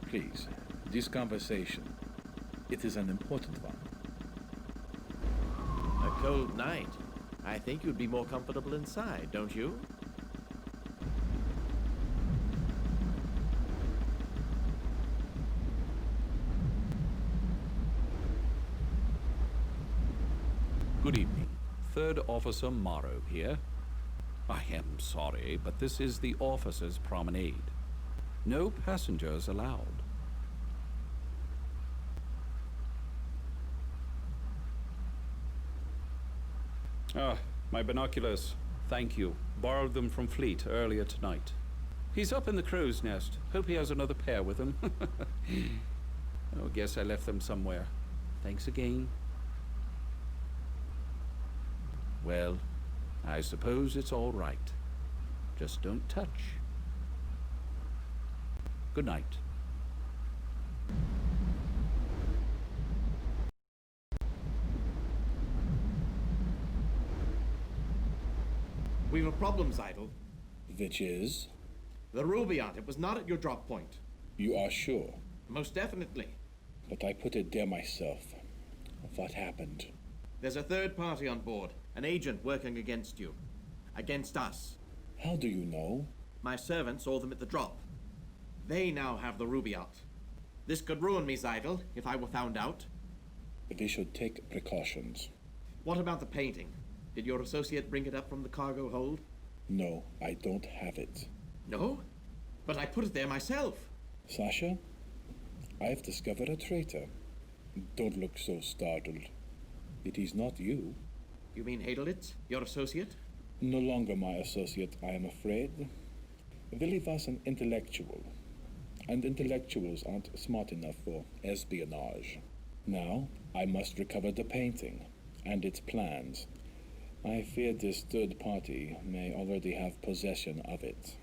Please, this conversation, it is an important one. A cold night. I think you'd be more comfortable inside, don't you? Good evening. Third Officer Morrow here. I am sorry, but this is the officers' promenade. No passengers allowed. Ah, my binoculars. Thank you. Borrowed them from Fleet earlier tonight. He's up in the crow's nest. Hope he has another pair with him. Oh, guess I left them somewhere. Thanks again. Well, I suppose it's all right. Just don't touch. Good night. We've a problem, Zeidel. Which is? The Rubaiyat. It was not at your drop point. You are sure? Most definitely. But I put it there myself. What happened? There's a third party on board, an agent working against you. Against us. How do you know? My servant saw them at the drop. They now have the Rubaiyat. This could ruin me, Zeidel, if I were found out. We should take precautions. What about the painting? Did your associate bring it up from the cargo hold? No, I don't have it. No? But I put it there myself. Sasha, I've discovered a traitor. Don't look so startled. It is not you. You mean Hadelitz, your associate? No longer my associate, I am afraid. Willie was an intellectual, and intellectuals aren't smart enough for espionage. Now, I must recover the painting and its plans. I fear this third party may already have possession of it.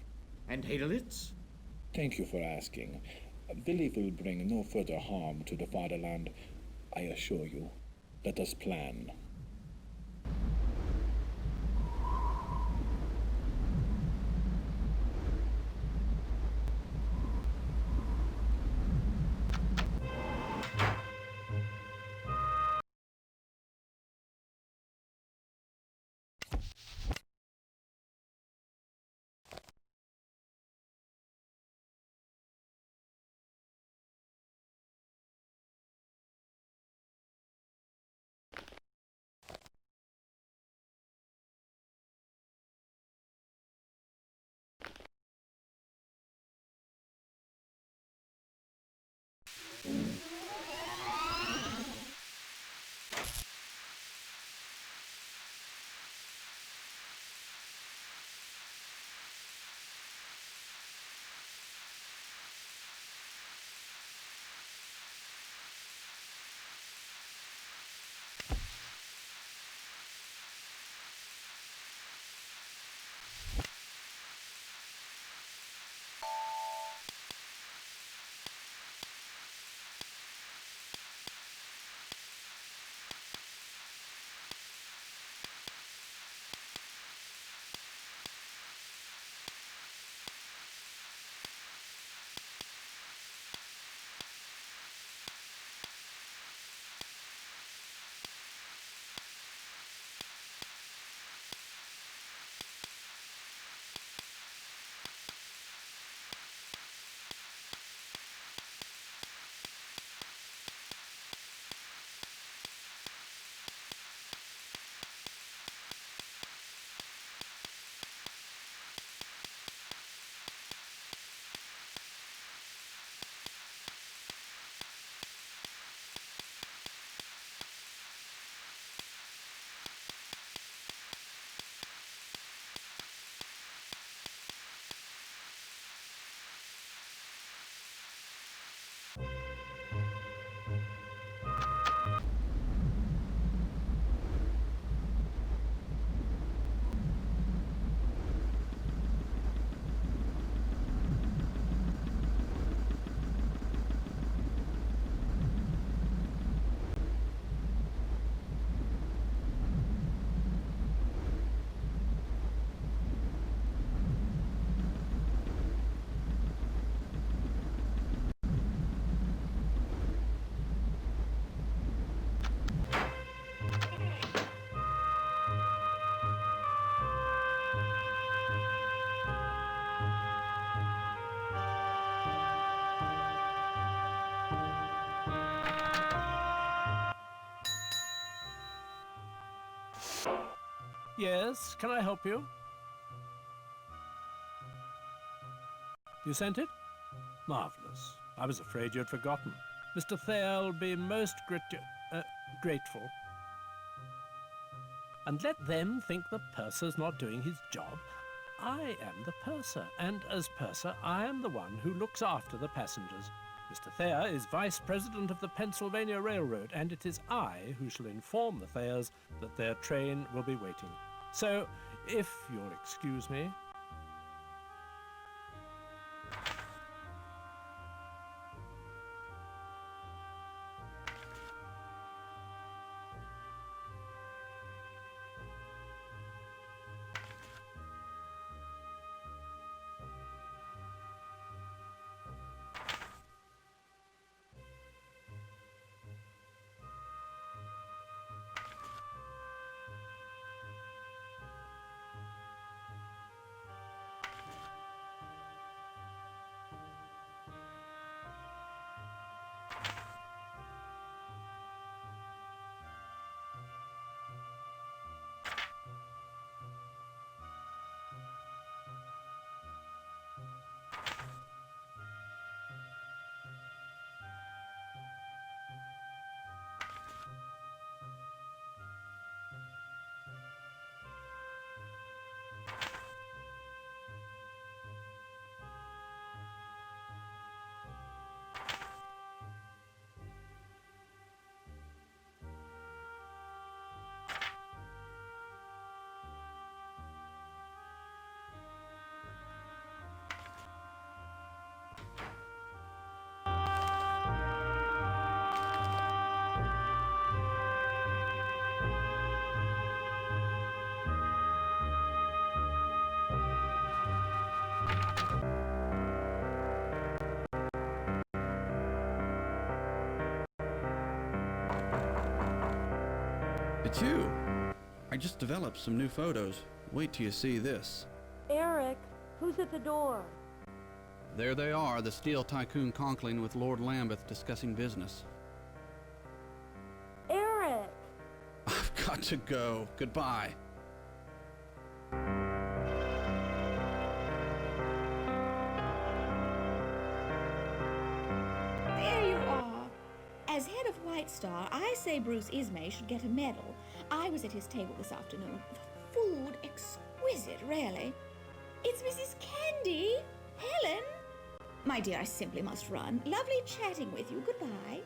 And Hadelitz? Thank you for asking. Willie will bring no further harm to the fatherland, I assure you. Let us plan. Yes, can I help you? You sent it? Marvelous. I was afraid you'd forgotten. Mr. Thayer'll be most grateful. and let them think the purser's not doing his job. I am the purser, and as purser, I am the one who looks after the passengers. Mr. Thayer is vice president of the Pennsylvania Railroad, and it is I who shall inform the Thayers that their train will be waiting. So, if you'll excuse me. It's you. I just developed some new photos. Wait till you see this. Eric, who's at the door? There they are, the steel tycoon Conklin with Lord Lambeth discussing business. Eric! I've got to go. Goodbye. There you are. As head of White Star, I say Bruce Ismay should get a medal. I was at his table this afternoon. The food, exquisite, really. It's Mrs. Candy. Helen. My dear, I simply must run. Lovely chatting with you. Goodbye.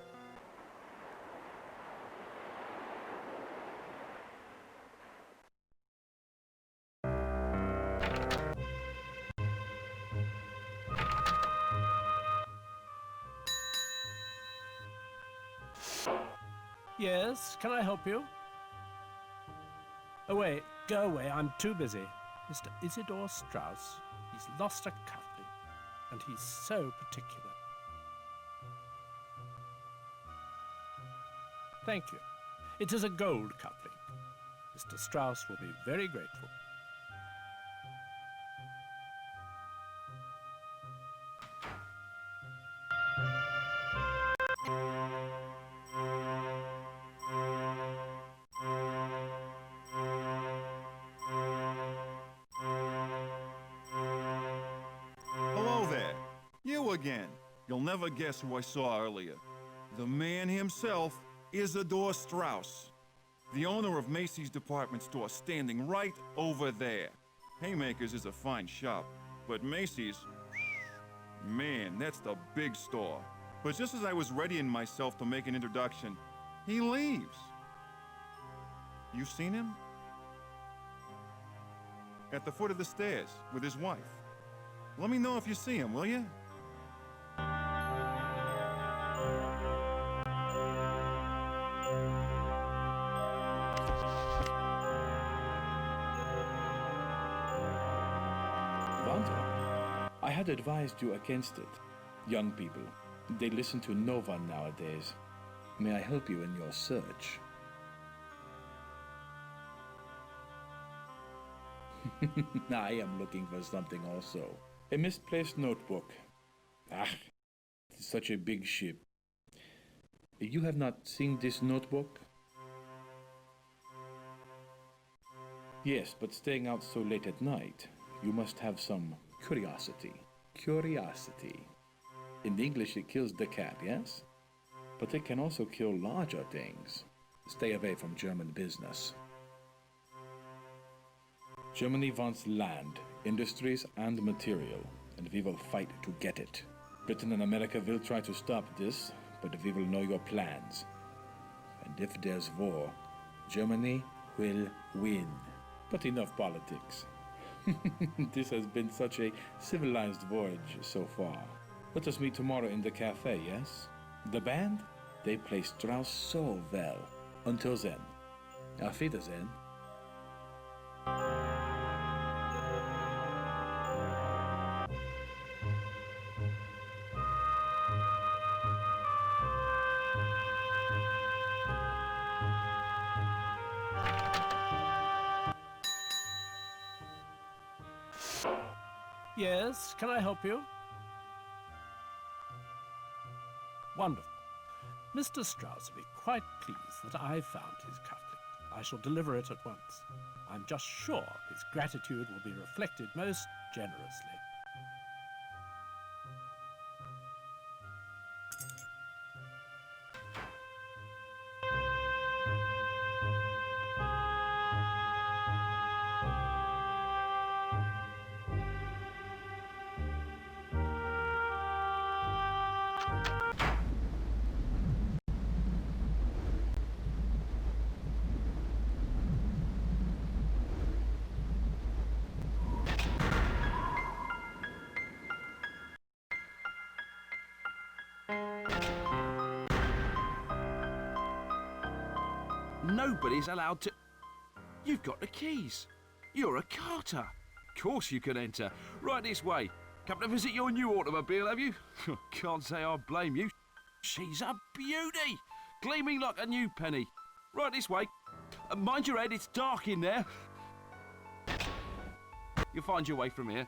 Yes, can I help you? Oh, wait, go away, I'm too busy. Mr. Isidore Strauss, he's lost a cufflink, and he's so particular. Thank you. It is a gold cufflink. Mr. Strauss will be very grateful. Hello there. You again. You'll never guess who I saw earlier. The man himself, Isidore Strauss. The owner of Macy's department store, standing right over there. Haymakers is a fine shop, but Macy's, man, that's the big store. But just as I was readying myself to make an introduction, he leaves. You seen him? At the foot of the stairs with his wife. Let me know if you see him, will you? Walter, I had advised you against it. Young people, they listen to no one nowadays. May I help you in your search? I am looking for something also. A misplaced notebook. Ah, it's such a big ship. You have not seen this notebook? Yes, but staying out so late at night, you must have some curiosity. Curiosity. In English, it kills the cat, yes? But it can also kill larger things. Stay away from German business. Germany wants land, industries, and material, and we will fight to get it. Britain and America will try to stop this, but we will know your plans. And if there's war, Germany will win. But enough politics. This has been such a civilized voyage so far. Let us meet tomorrow in the cafe, yes? The band? They play Strauss so well. Until then, auf Wiedersehen. Yes, can I help you? Wonderful. Mr. Strauss will be quite pleased that I found his cufflink. I shall deliver it at once. I'm just sure his gratitude will be reflected most generously. Nobody's allowed to... You've got the keys. You're a carter. Of course you can enter. Right this way. Come to visit your new automobile, have you? Can't say I blame you. She's a beauty. Gleaming like a new penny. Right this way. Mind your head, it's dark in there. You'll find your way from here.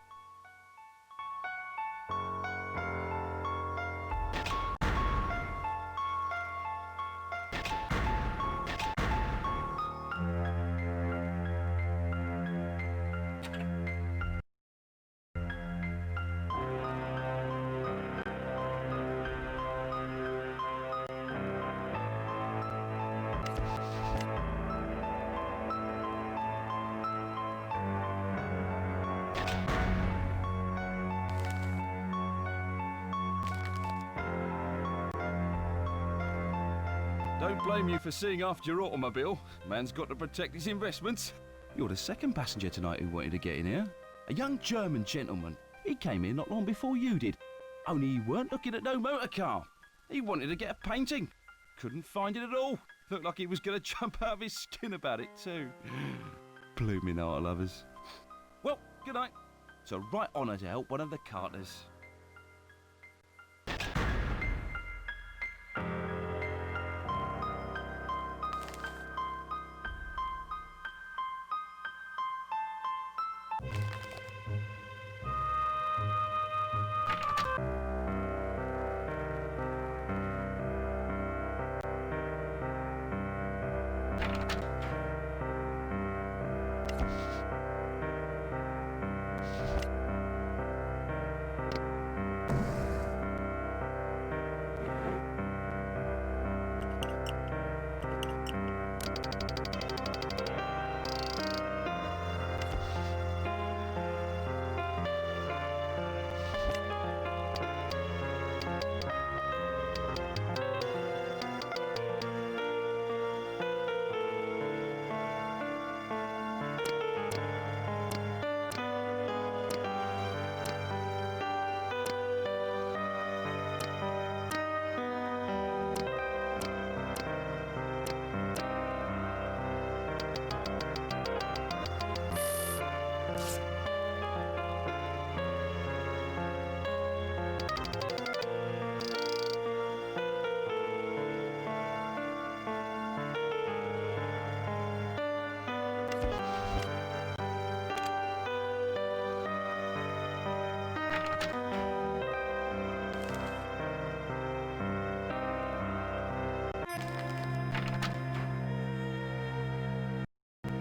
Don't blame you for seeing after your automobile. Man's got to protect his investments. You're the second passenger tonight who wanted to get in here. A young German gentleman. He came in not long before you did. Only he weren't looking at no motor car. He wanted to get a painting. Couldn't find it at all. Looked like he was going to jump out of his skin about it too. Blooming art lovers. Well, good night. It's a right honour to help one of the carters.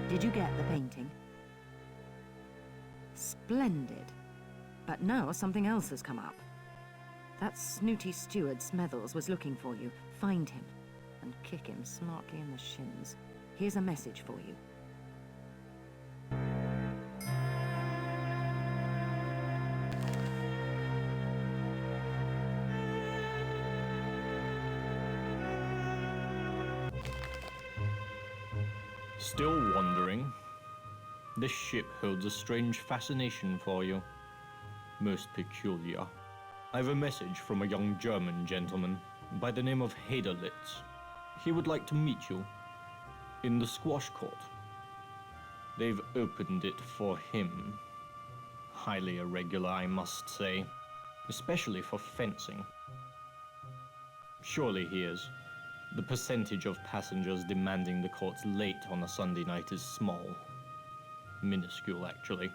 Did you get the painting? Splendid. But now something else has come up. That snooty steward Smethels was looking for you. Find him and kick him smartly in the shins. Here's a message for you. Still wondering? This ship holds a strange fascination for you. Most peculiar. I have a message from a young German gentleman by the name of Haderlitz. He would like to meet you in the squash court. They've opened it for him. Highly irregular, I must say, especially for fencing. Surely he is. The percentage of passengers demanding the courts late on a Sunday night is small. Minuscule, actually.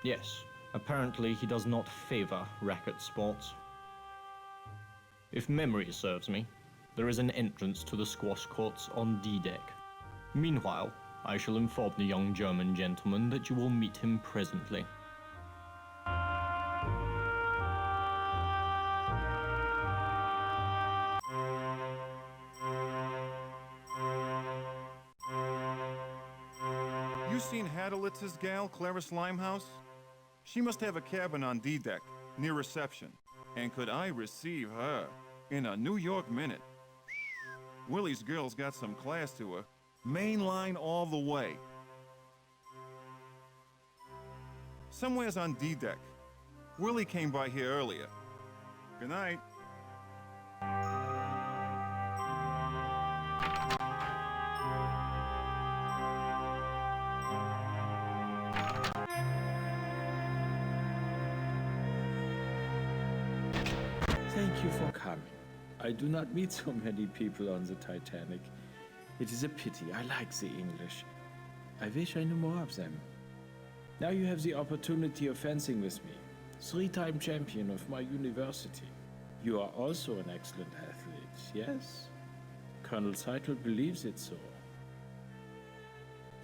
Yes, apparently he does not favor racket sports. If memory serves me, there is an entrance to the squash courts on D deck. Meanwhile, I shall inform the young German gentleman that you will meet him presently. You seen Hadelitz's gal, Clarice Limehouse? She must have a cabin on D-deck, near reception. And could I receive her in a New York minute? Willie's girl's got some class to her. Main line all the way. Somewhere's on D-deck. Willie came by here earlier. Good night. Thank you for coming. I do not meet so many people on the Titanic. It is a pity. I like the English. I wish I knew more of them. Now you have the opportunity of fencing with me. 3-time champion of my university. You are also an excellent athlete, yes? Colonel Zeitel believes it so.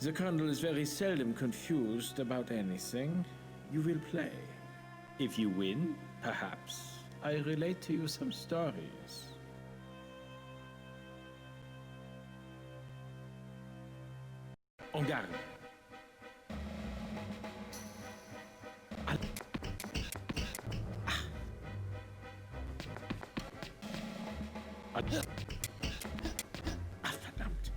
The Colonel is very seldom confused about anything. You will play. If you win, perhaps, I relate to you some stories. En garde. Verdammt.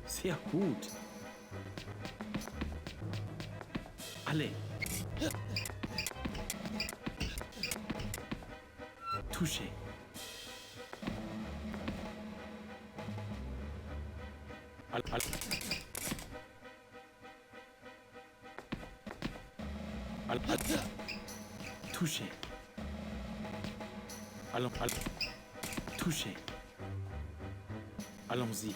Sehr gut. Alle. Touché. Touché. Allons. Touché. Allons-y.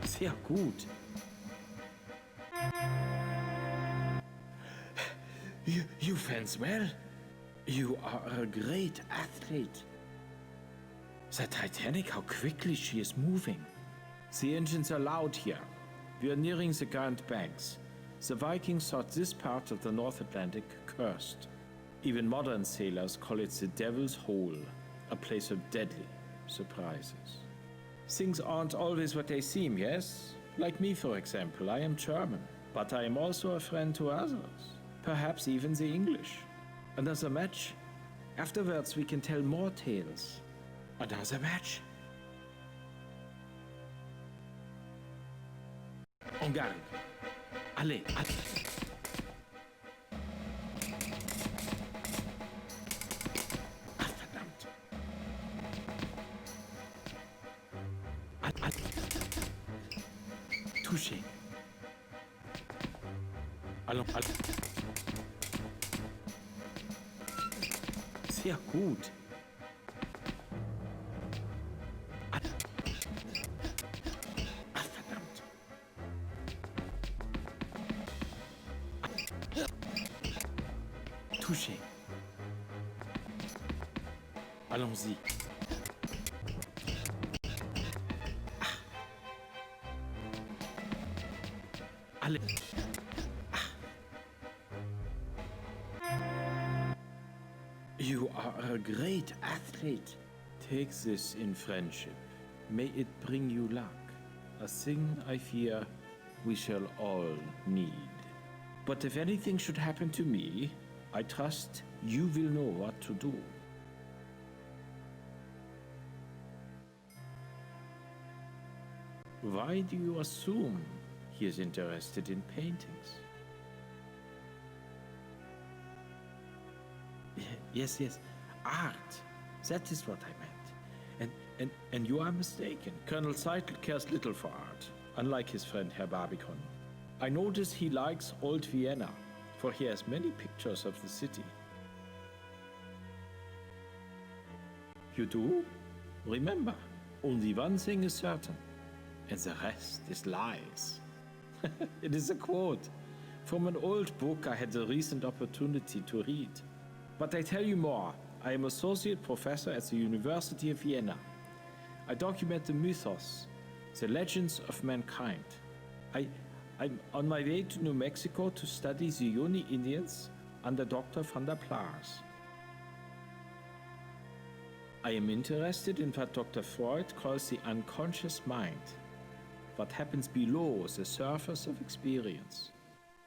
Sehr gut. You fence well. You are a great athlete. The Titanic, how quickly she is moving. The engines are loud here. We are nearing the Grand Banks. The Vikings thought this part of the North Atlantic cursed. Even modern sailors call it the Devil's Hole, a place of deadly surprises. Things aren't always what they seem, yes? Like me, for example. I am German, but I am also a friend to others. Perhaps even the English. Another match? Afterwards, we can tell more tales. Another match? En garde. Allez. Verdammt. Touché. Allons. Sehr gut. Verdammt. Touché. Allons-y. Allez. You are a great athlete. Take this in friendship. May it bring you luck. A thing I fear we shall all need. But if anything should happen to me, I trust you will know what to do. Why do you assume he is interested in paintings? Yes, art. That is what I meant. And you are mistaken. Colonel Seidel cares little for art, unlike his friend Herr Barbicon. I notice he likes old Vienna, for he has many pictures of the city. You do? Remember, only one thing is certain, and the rest is lies. It is a quote from an old book I had the recent opportunity to read. But I tell you more. I am associate professor at the University of Vienna. I document the mythos, the legends of mankind. I'm on my way to New Mexico to study the Yoni Indians under Dr. van der Plaars. I am interested in what Dr. Freud calls the unconscious mind, what happens below the surface of experience.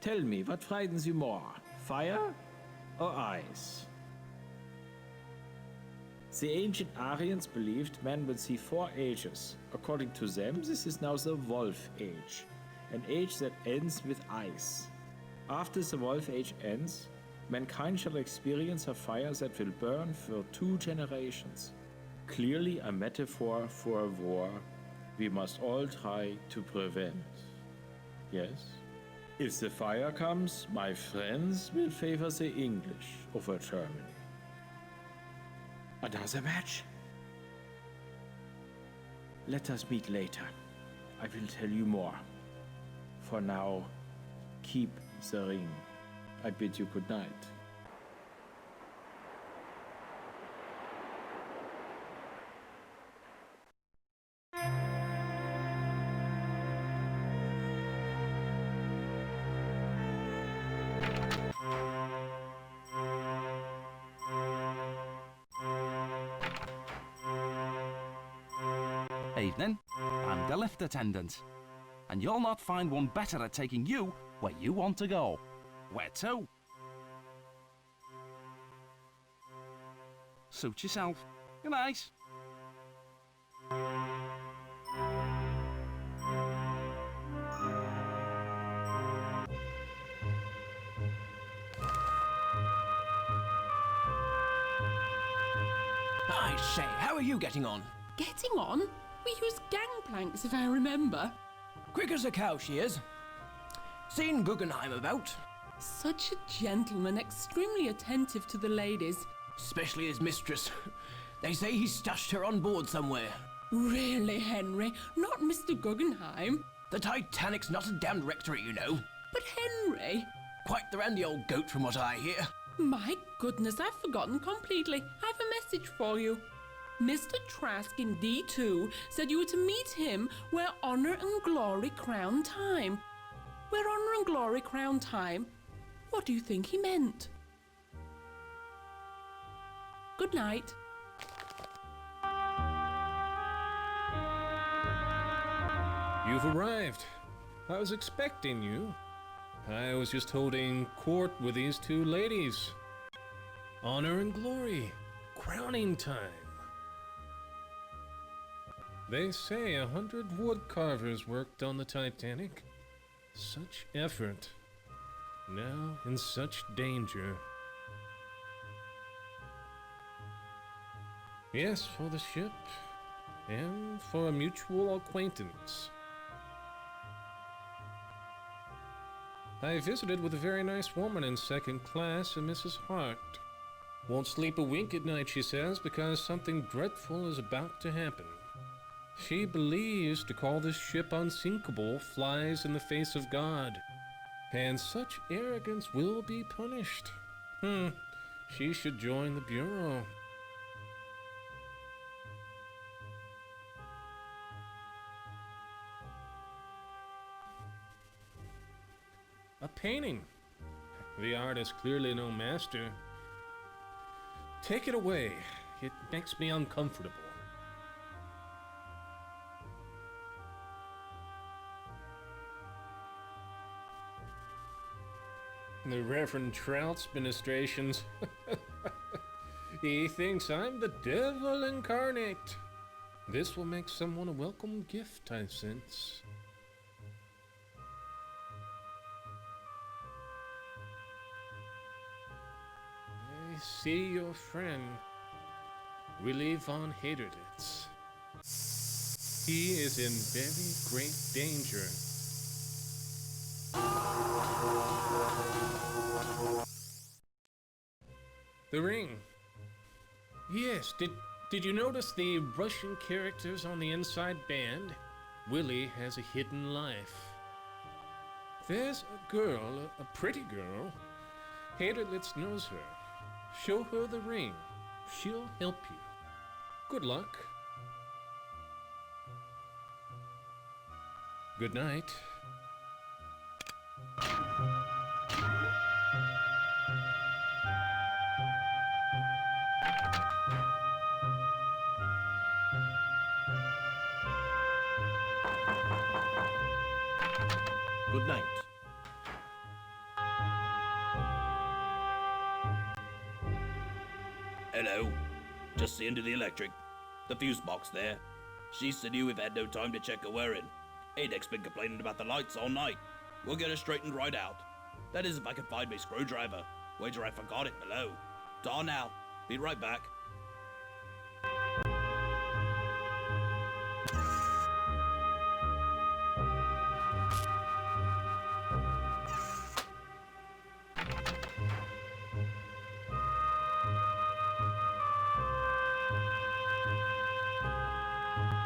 Tell me, what frightens you more, fire or ice? The ancient Aryans believed man would see 4 ages. According to them, this is now the Wolf Age, an age that ends with ice. After the Wolf Age ends, mankind shall experience a fire that will burn for 2 generations. Clearly a metaphor for a war we must all try to prevent. Yes? If the fire comes, my friends will favor the English over Germany. Another match? Let us meet later. I will tell you more. For now, keep the ring. I bid you good night. Evening. I'm the lift attendant. And you'll not find one better at taking you where you want to go. Where to? Suit yourself. Good night. I say, how are you getting on? Getting on? We used gangplanks, if I remember. Quick as a cow, she is. Seen Guggenheim about? Such a gentleman, extremely attentive to the ladies. Especially his mistress. They say he stashed her on board somewhere. Really, Henry? Not Mr. Guggenheim? The Titanic's not a damned rectory, you know. But Henry... Quite the randy old goat from what I hear. My goodness, I've forgotten completely. I have a message for you. Mr. Trask in D2 said you were to meet him where honor and glory crown time. Where honor and glory crown time? What do you think he meant? Good night. You've arrived. I was expecting you. I was just holding court with these 2 ladies. Honor and glory. Crowning time. They say 100 wood carvers worked on the Titanic. Such effort. Now in such danger. Yes, for the ship. And for a mutual acquaintance. I visited with a very nice woman in 2nd class, a Mrs. Hart. Won't sleep a wink at night, she says, because something dreadful is about to happen. She believes to call this ship unsinkable flies in the face of God, and such arrogance will be punished. She should join the Bureau. A painting. The artist clearly no master. Take it away. It makes me uncomfortable. The Reverend Trout's ministrations. He thinks I'm the devil incarnate. This will make someone a welcome gift, I sense. I see your friend, Willie von Haderlitz. He is in very great danger. The ring. Yes, did you notice the Russian characters on the inside band? Willie has a hidden life. There's a girl, a pretty girl. Haderlitz knows her. Show her the ring. She'll help you. Good luck. Good night. Good night. Hello. Just seeing to the electric. The fuse box there. She said you've had no time to check her wiring. ADEC's been complaining about the lights all night. We'll get her straightened right out. That is if I can find my screwdriver. Wager I forgot it below. Ta now. Be right back.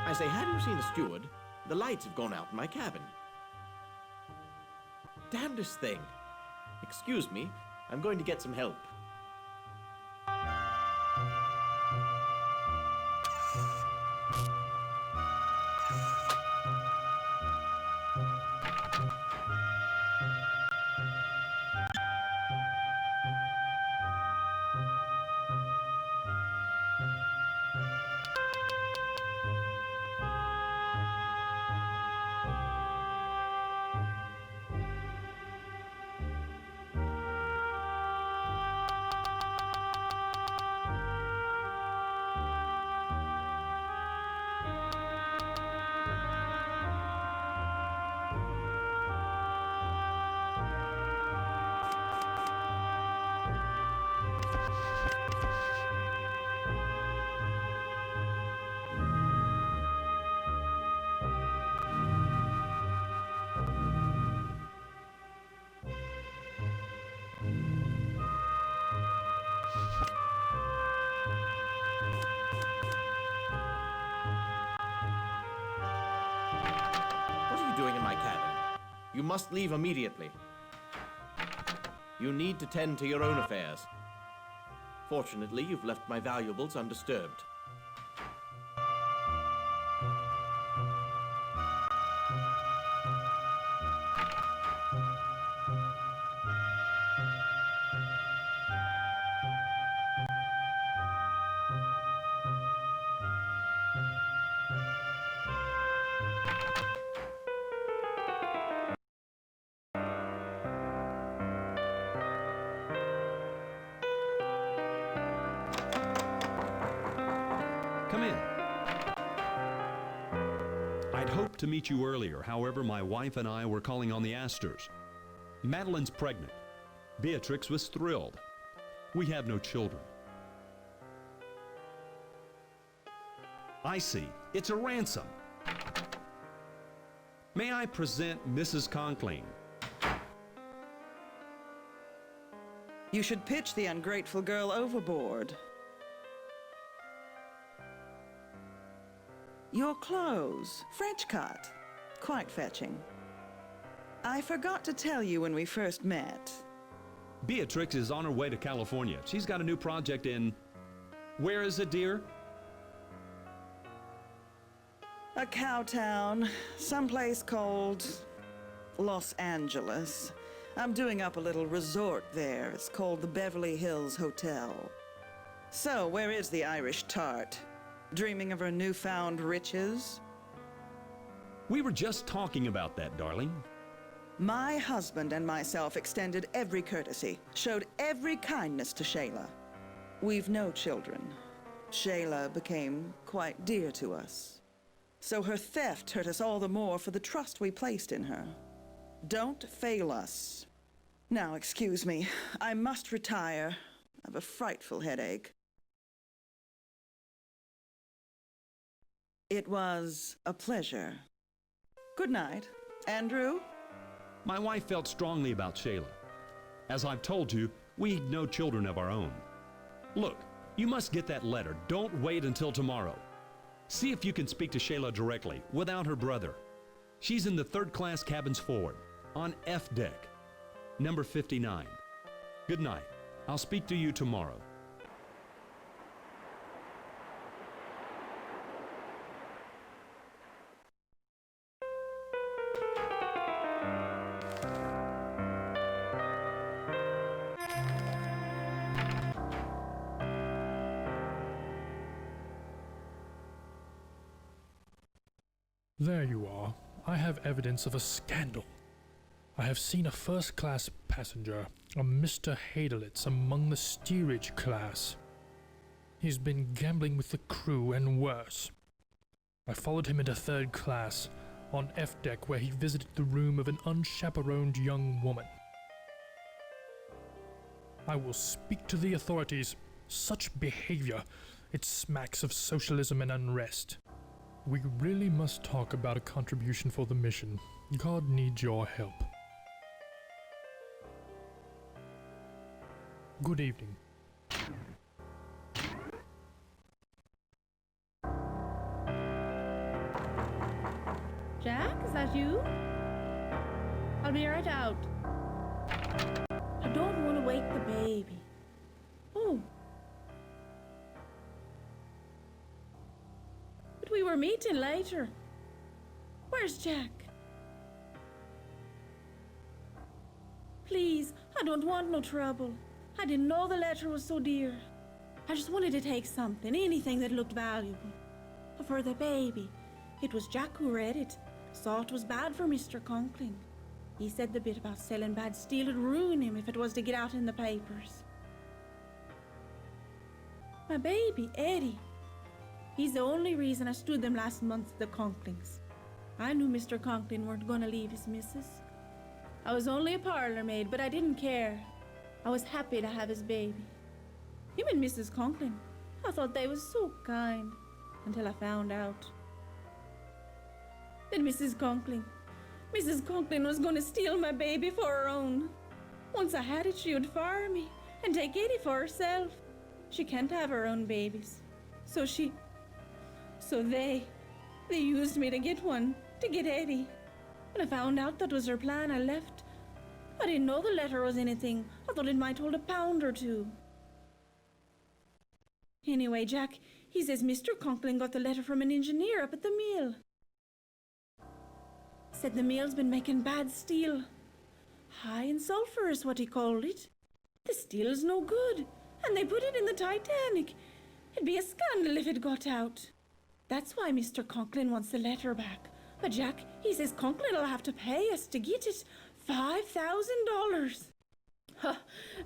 I say, have you seen the steward? The lights have gone out in my cabin. Damnedest thing. Excuse me, I'm going to get some help. Doing in my cabin? You must leave immediately. You need to tend to your own affairs. Fortunately, you've left my valuables undisturbed. Come in. I'd hoped to meet you earlier. However, my wife and I were calling on the Astors. Madeline's pregnant. Beatrix was thrilled. We have no children. I see. It's a ransom. May I present Mrs. Conkling? You should pitch the ungrateful girl overboard. Your clothes, French cut, quite fetching. I forgot to tell you when we first met. Beatrix is on her way to California. She's got a new project in... Where is it, dear? A cow town, someplace called Los Angeles. I'm doing up a little resort there. It's called the Beverly Hills Hotel. So, where is the Irish tart? Dreaming of her newfound riches? We were just talking about that, darling. My husband and myself extended every courtesy, showed every kindness to Shayla. We've no children. Shayla became quite dear to us. So her theft hurt us all the more for the trust we placed in her. Don't fail us. Now, excuse me. I must retire. I have a frightful headache. It was a pleasure. Good night. Andrew? My wife felt strongly about Shayla. As I've told you, we had no children of our own. Look, you must get that letter. Don't wait until tomorrow. See if you can speak to Shayla directly, without her brother. She's in the third-class cabins forward, on F deck, number 59. Good night. I'll speak to you tomorrow. There you are. I have evidence of a scandal. I have seen a first-class passenger, a Mr. Hadelitz, among the steerage class. He's been gambling with the crew and worse. I followed him into third class, on F deck, where he visited the room of an unchaperoned young woman. I will speak to the authorities. Such behavior, it smacks of socialism and unrest. We really must talk about a contribution for the mission. God needs your help. Good evening. Jack, is that you? I'll be right out. I don't want to wake the baby. Oh. But we were meeting later. Where's Jack? Please, I don't want no trouble. I didn't know the letter was so dear. I just wanted to take something, anything that looked valuable. For the baby. It was Jack who read it. Saw it was bad for Mr. Conkling. He said the bit about selling bad steel would ruin him if it was to get out in the papers. My baby, Eddie. He's the only reason I stood them last month at the Conklings. I knew Mr. Conkling weren't gonna leave his missus. I was only a parlor maid, but I didn't care. I was happy to have his baby. Him and Mrs. Conkling, I thought they was so kind, until I found out. Then Mrs. Conkling was gonna steal my baby for her own. Once I had it, she would fire me and take Eddie for herself. She can't have her own babies. So they used me to get one, to get Eddie. When I found out that was her plan, I left. I didn't know the letter was anything. I thought it might hold a pound or two. Anyway, Jack, he says Mr. Conkling got the letter from an engineer up at the mill. Said the mill's been making bad steel. High in sulfur is what he called it. The steel's no good, and they put it in the Titanic. It'd be a scandal if it got out. That's why Mr. Conkling wants the letter back. But Jack, he says Conkling'll have to pay us to get it. $5,000. Huh,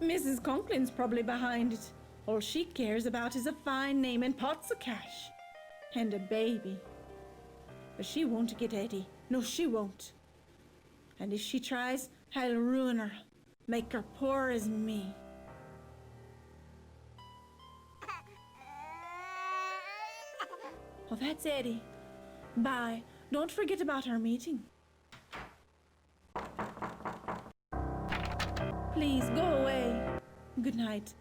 Mrs. Conkling's probably behind it. All she cares about is a fine name and pots of cash. And a baby. But she won't get Eddie. No, she won't. And if she tries, I'll ruin her. Make her poor as me. Well, that's Eddie. Bye. Don't forget about our meeting. Please, go away. Good night.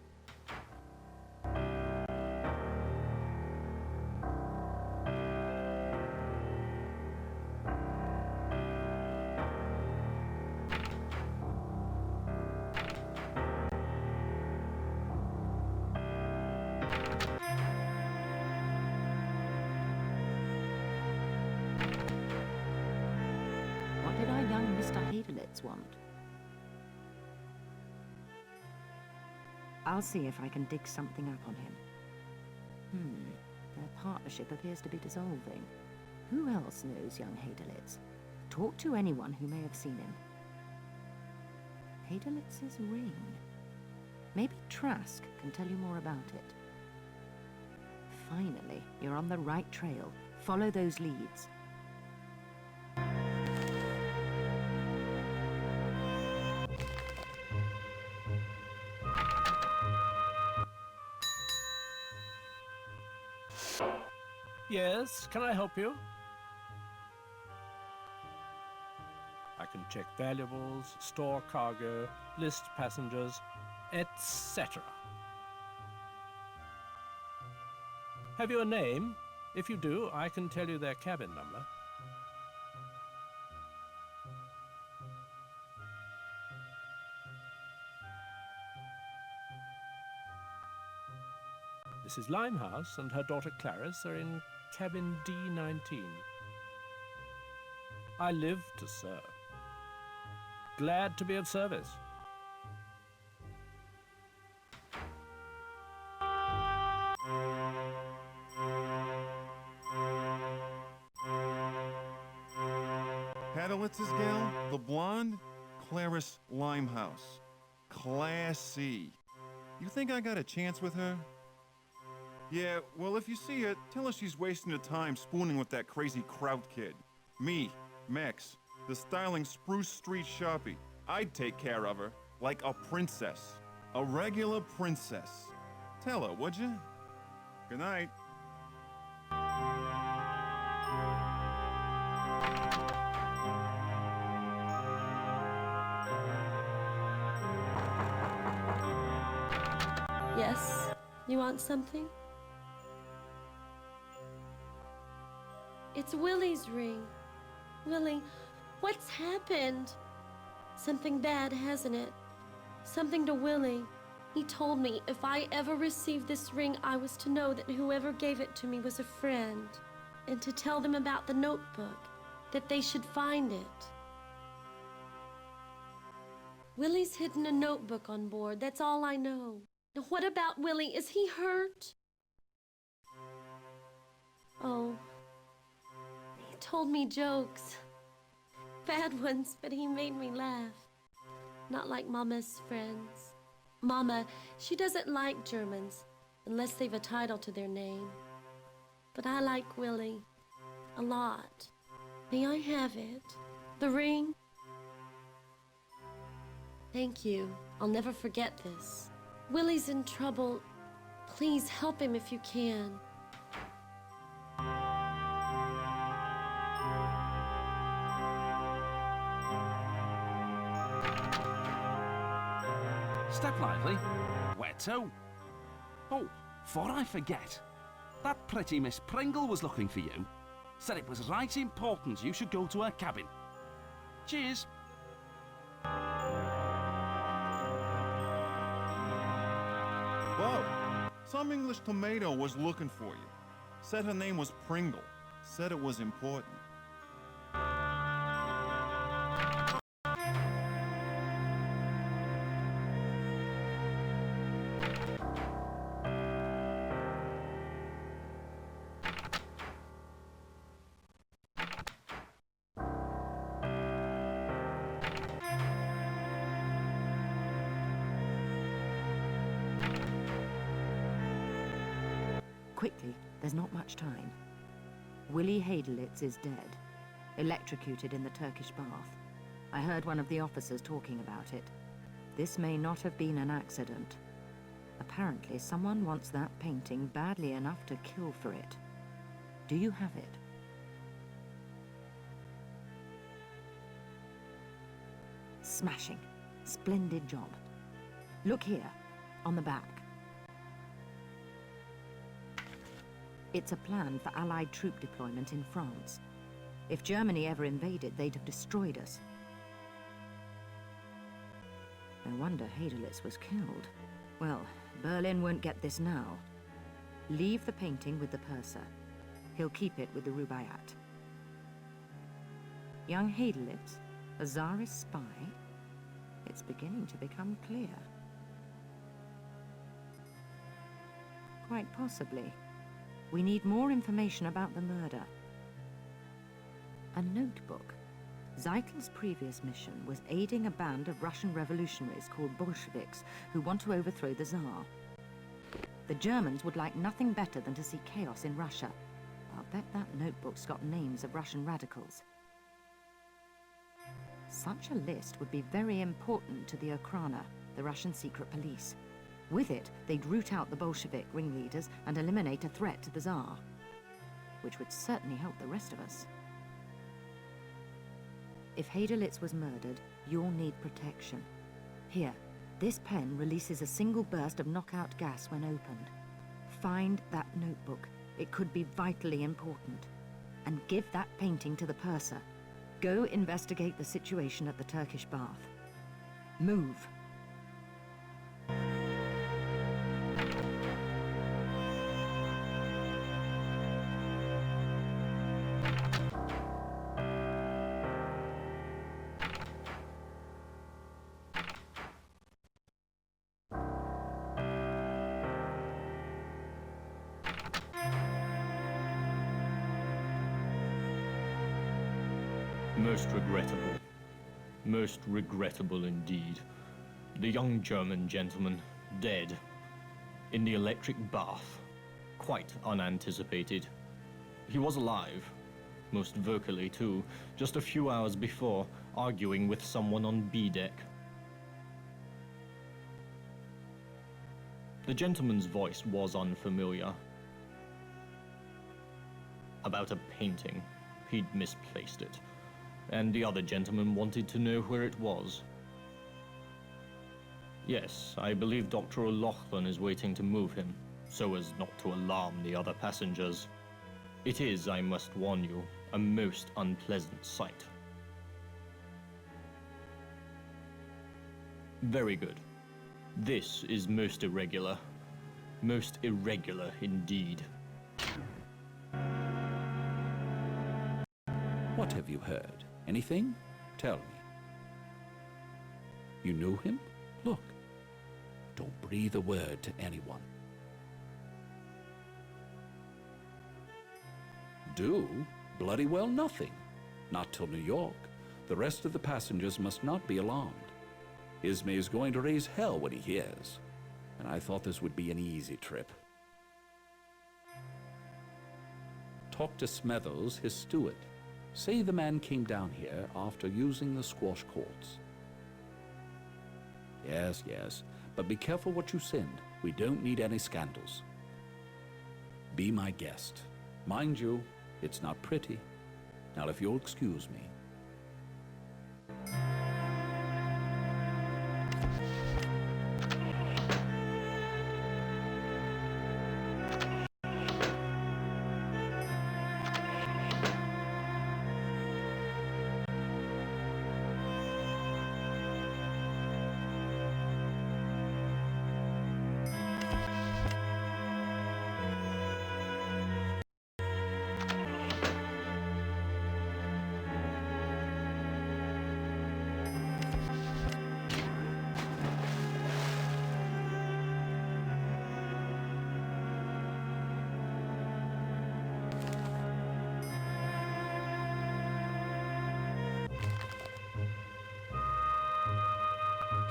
What did our young Mr. Hadelitz want? I'll see if I can dig something up on him. Their partnership appears to be dissolving. Who else knows young Hadelitz? Talk to anyone who may have seen him. Hadelitz's ring. Maybe Trask can tell you more about it. Finally, you're on the right trail. Follow those leads. Yes, can I help you? I can check valuables, store cargo, list passengers, etc. Have you a name? If you do, I can tell you their cabin number. Mrs. Limehouse and her daughter Clarice are in cabin D19. I live to serve. Glad to be of service. Hadelitz's gal, the blonde, Clarice Limehouse. Classy. You think I got a chance with her? Yeah, well, if you see her, tell her she's wasting her time spooning with that crazy Kraut kid. Me, Max, the styling Spruce Street Sharpie. I'd take care of her like a princess. A regular princess. Tell her, would you? Good night. Yes? You want something? It's Willie's ring. Willie, what's happened? Something bad, hasn't it? Something to Willie. He told me if I ever received this ring, I was to know that whoever gave it to me was a friend, and to tell them about the notebook, that they should find it. Willie's hidden a notebook on board, that's all I know. Now what about Willie? Is he hurt? Oh, he told me jokes. Bad ones, but he made me laugh. Not like Mama's friends. Mama, she doesn't like Germans, unless they've a title to their name. But I like Willie. A lot. May I have it? The ring? Thank you. I'll never forget this. Willie's in trouble. Please help him if you can. Step lively. Where to? Oh, before I forget, that pretty Miss Pringle was looking for you. Said it was right important you should go to her cabin. Cheers. Whoa! Some English tomato was looking for you. Said her name was Pringle. Said it was important. Quickly, there's not much time. Willie Hadelitz is dead, electrocuted in the Turkish bath. I heard one of the officers talking about it. This may not have been an accident. Apparently, someone wants that painting badly enough to kill for it. Do you have it? Smashing. Splendid job. Look here, on the back. It's a plan for Allied troop deployment in France. If Germany ever invaded, they'd have destroyed us. No wonder Hadelitz was killed. Well, Berlin won't get this now. Leave the painting with the purser. He'll keep it with the Rubaiyat. Young Hadelitz, a Tsarist spy? It's beginning to become clear. Quite possibly. We need more information about the murder. A notebook. Zeitel's previous mission was aiding a band of Russian revolutionaries called Bolsheviks who want to overthrow the Tsar. The Germans would like nothing better than to see chaos in Russia. I'll bet that notebook's got names of Russian radicals. Such a list would be very important to the Okhrana, the Russian secret police. With it, they'd root out the Bolshevik ringleaders and eliminate a threat to the Tsar, which would certainly help the rest of us. If Heidelitz was murdered, you'll need protection. Here, this pen releases a single burst of knockout gas when opened. Find that notebook. It could be vitally important. And give that painting to the purser. Go investigate the situation at the Turkish bath. Move. Most regrettable. Most regrettable indeed. The young German gentleman, dead. In the electric bath. Quite unanticipated. He was alive. Most vocally, too. Just a few hours before, arguing with someone on B deck. The gentleman's voice was unfamiliar. About a painting. He'd misplaced it. And the other gentleman wanted to know where it was. Yes, I believe Dr. O'Loughlin is waiting to move him, so as not to alarm the other passengers. It is, I must warn you, a most unpleasant sight. Very good. This is most irregular. Most irregular indeed. What have you heard? Anything? Tell me. You knew him? Look. Don't breathe a word to anyone. Do? Bloody well nothing. Not till New York. The rest of the passengers must not be alarmed. Ismay is going to raise hell when he hears. And I thought this would be an easy trip. Talk to Smethers, his steward. Say the man came down here after using the squash courts. Yes, yes, but be careful what you send. We don't need any scandals. Be my guest. Mind you, it's not pretty. Now, if you'll excuse me.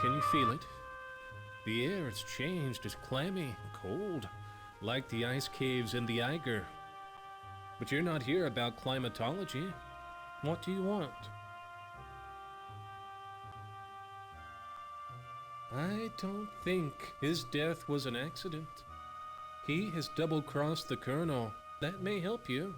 Can you feel it? The air has changed. It's clammy, cold, like the ice caves in the Eiger. But you're not here about climatology. What do you want? I don't think his death was an accident. He has double-crossed the Colonel. That may help you.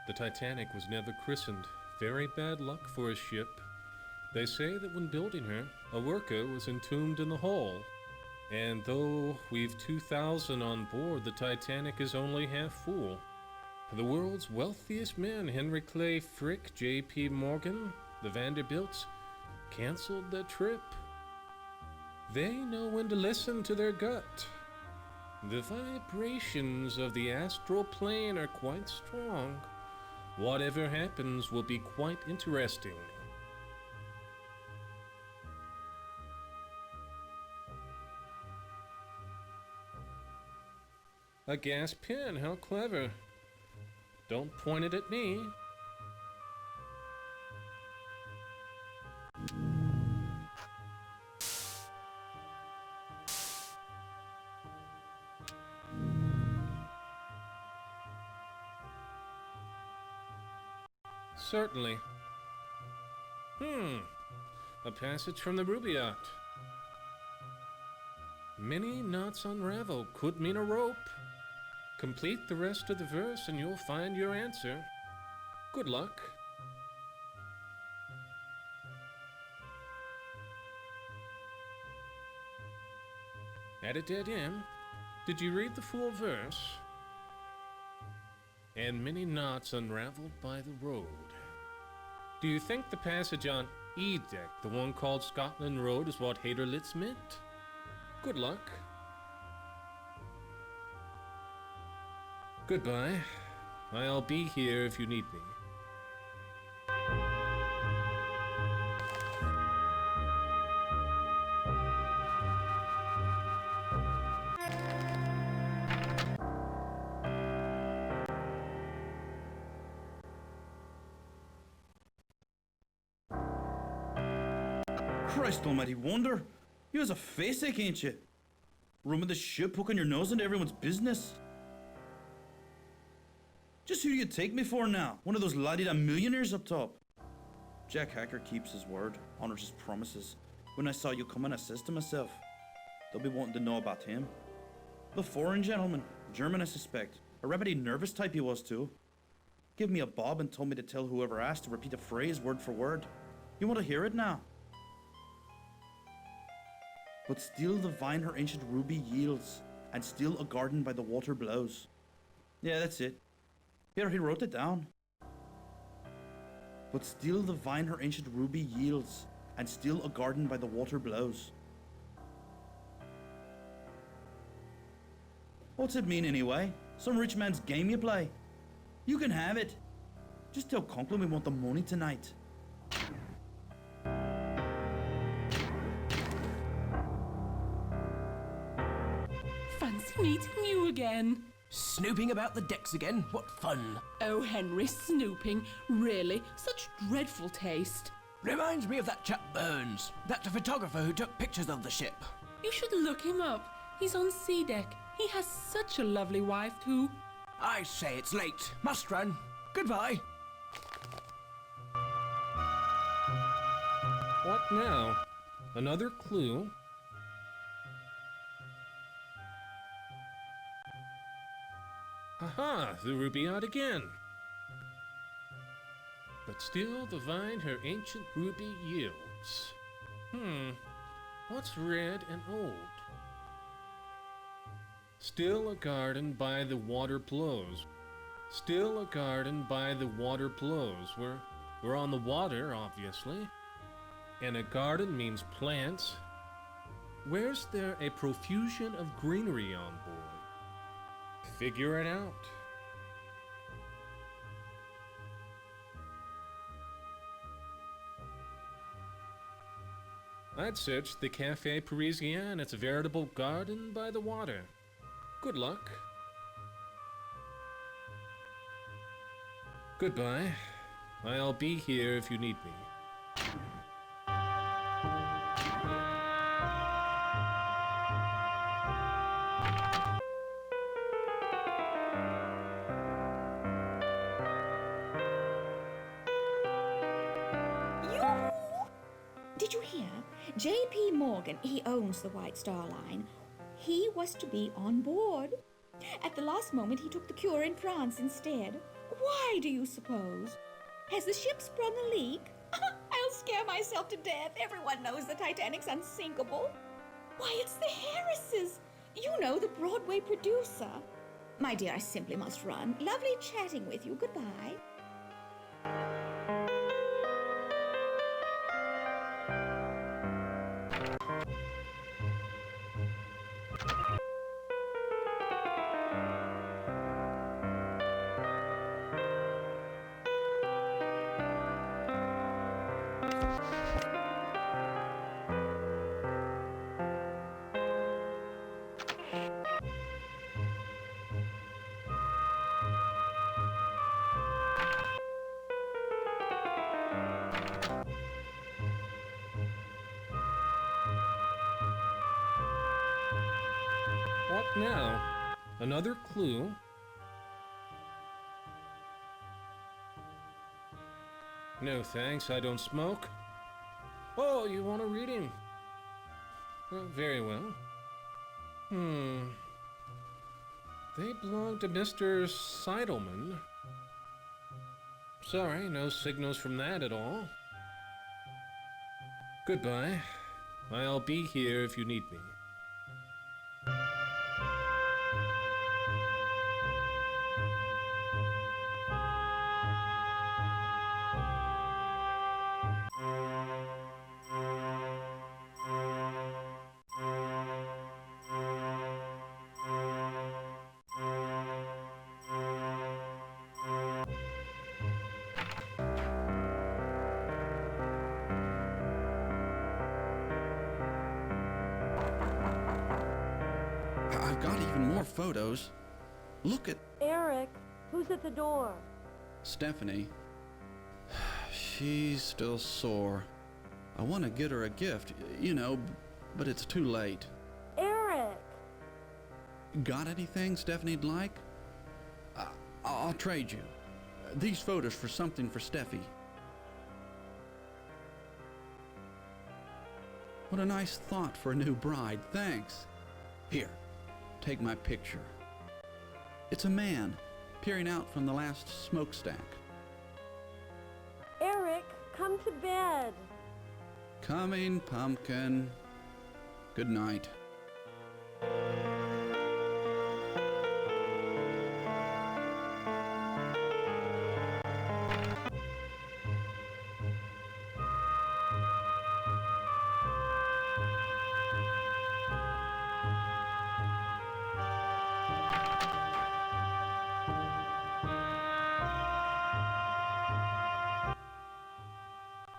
The Titanic was never christened. Very bad luck for a ship. They say that when building her, a worker was entombed in the hull. And though we've 2,000 on board, the Titanic is only half full. The world's wealthiest men, Henry Clay Frick, J.P. Morgan, the Vanderbilts, canceled their trip. They know when to listen to their gut. The vibrations of the astral plane are quite strong. Whatever happens will be quite interesting. A gas pen, how clever. Don't point it at me. Certainly. A passage from the Rubaiyat. Many knots unravel could mean a rope. Complete the rest of the verse and you'll find your answer. Good luck. At a dead end, did you read the full verse? And many knots unraveled by the road. Do you think the passage on Edek, the one called Scotland Road, is what Haderlitz meant? Good luck. Goodbye. I'll be here if you need me. Christ almighty wonder! You has a face ache, ain't you? Running the ship, poking your nose into everyone's business. Just who do you take me for now? One of those la-di-da millionaires up top? Jack Hacker keeps his word, honors his promises. When I saw you coming, I says to myself, they'll be wanting to know about him. The foreign gentleman, German I suspect. A remedy nervous type he was too. Gave me a bob and told me to tell whoever asked to repeat a phrase word for word. You want to hear it now? But still the vine her ancient ruby yields, and still a garden by the water blows. Yeah, that's it. Here, he wrote it down. But still the vine her ancient ruby yields, and still a garden by the water blows. What's it mean anyway? Some rich man's game you play? You can have it. Just tell Conklin we want the money tonight. Fancy meeting you again. Snooping about the decks again? What fun. Oh, Henry, snooping. Really? Such dreadful taste. Reminds me of that chap Burns, that photographer who took pictures of the ship. You should look him up. He's on sea deck. He has such a lovely wife, too. I say it's late. Must run. Goodbye. What now? Another clue? Aha, the Rubaiyat again. But still the vine her ancient ruby yields. What's red and old? Still a garden by the water blows. Still a garden by the water blows. We're on the water, obviously. And a garden means plants. Where's there a profusion of greenery on board? Figure it out. I'd search the Café Parisien. It's a veritable garden by the water. Good luck. Goodbye. I'll be here if you need me. Did you hear? J.P. Morgan, he owns the White Star Line. He was to be on board. At the last moment, he took the cure in France instead. Why do you suppose? Has the ship sprung a leak? I'll scare myself to death. Everyone knows the Titanic's unsinkable. Why, it's the Harrises. You know, the Broadway producer. My dear, I simply must run. Lovely chatting with you. Goodbye. What now? Another clue? No thanks, I don't smoke. Oh, you want a reading? Very well. They belong to Mr. Seidelman. Sorry, no signals from that at all. Goodbye. I'll be here if you need me. I've got even more photos. Look at Eric, who's at the door? Stephanie. She's still sore. I want to get her a gift, you know, but it's too late. Eric! Got anything Stephanie'd like? I'll trade you. These photos for something for Steffi. What a nice thought for a new bride. Thanks. Here, take my picture. It's a man peering out from the last smokestack. Eric, come to bed. Coming, pumpkin. Good night.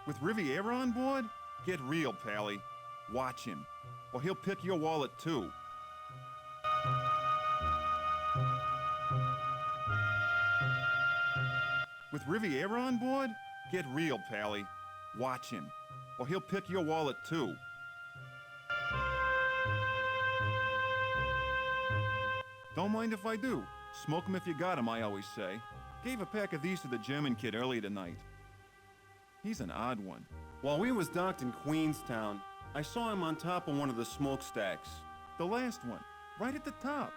With Riviera on board? Get real, Pally. Watch him, or he'll pick your wallet too. With Riviera on board? Get real, Pally. Watch him, or he'll pick your wallet too. Don't mind if I do. Smoke 'em if you got 'em, I always say. Gave a pack of these to the German kid early tonight. He's an odd one. While we was docked in Queenstown, I saw him on top of one of the smokestacks. The last one, right at the top.